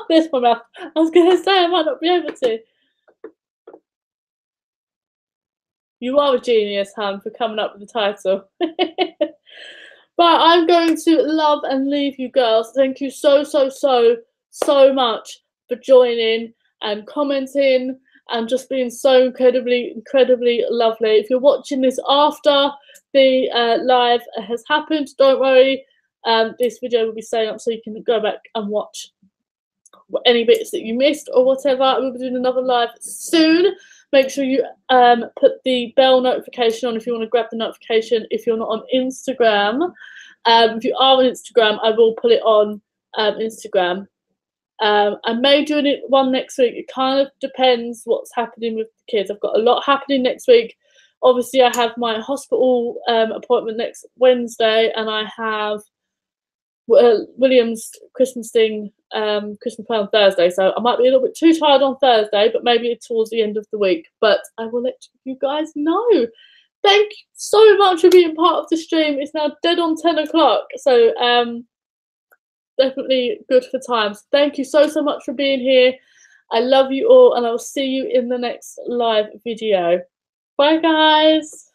Speaker 1: There's my mouth. I was going to say I might not be able to. You are a genius, Han, for coming up with the title. But I'm going to love and leave you girls. Thank you so much for joining and commenting and just being so incredibly lovely. If you're watching this after the live has happened, don't worry. This video will be staying up so you can go back and watch any bits that you missed or whatever. We'll be doing another live soon. Make sure you put the bell notification on if you want to grab the notification if you're not on Instagram. If you are on Instagram, I will put it on Instagram. I may do one next week. It kind of depends what's happening with the kids. I've got a lot happening next week. Obviously, I have my hospital appointment next Wednesday, and I have William's Christmas thing, Christmas play on Thursday. So I might be a little bit too tired on Thursday, but maybe towards the end of the week. But I will let you guys know. Thank you so much for being part of the stream. It's now dead on 10 o'clock. So definitely good for times. Thank you so much for being here. I love you all, and I will see you in the next live video. Bye, guys.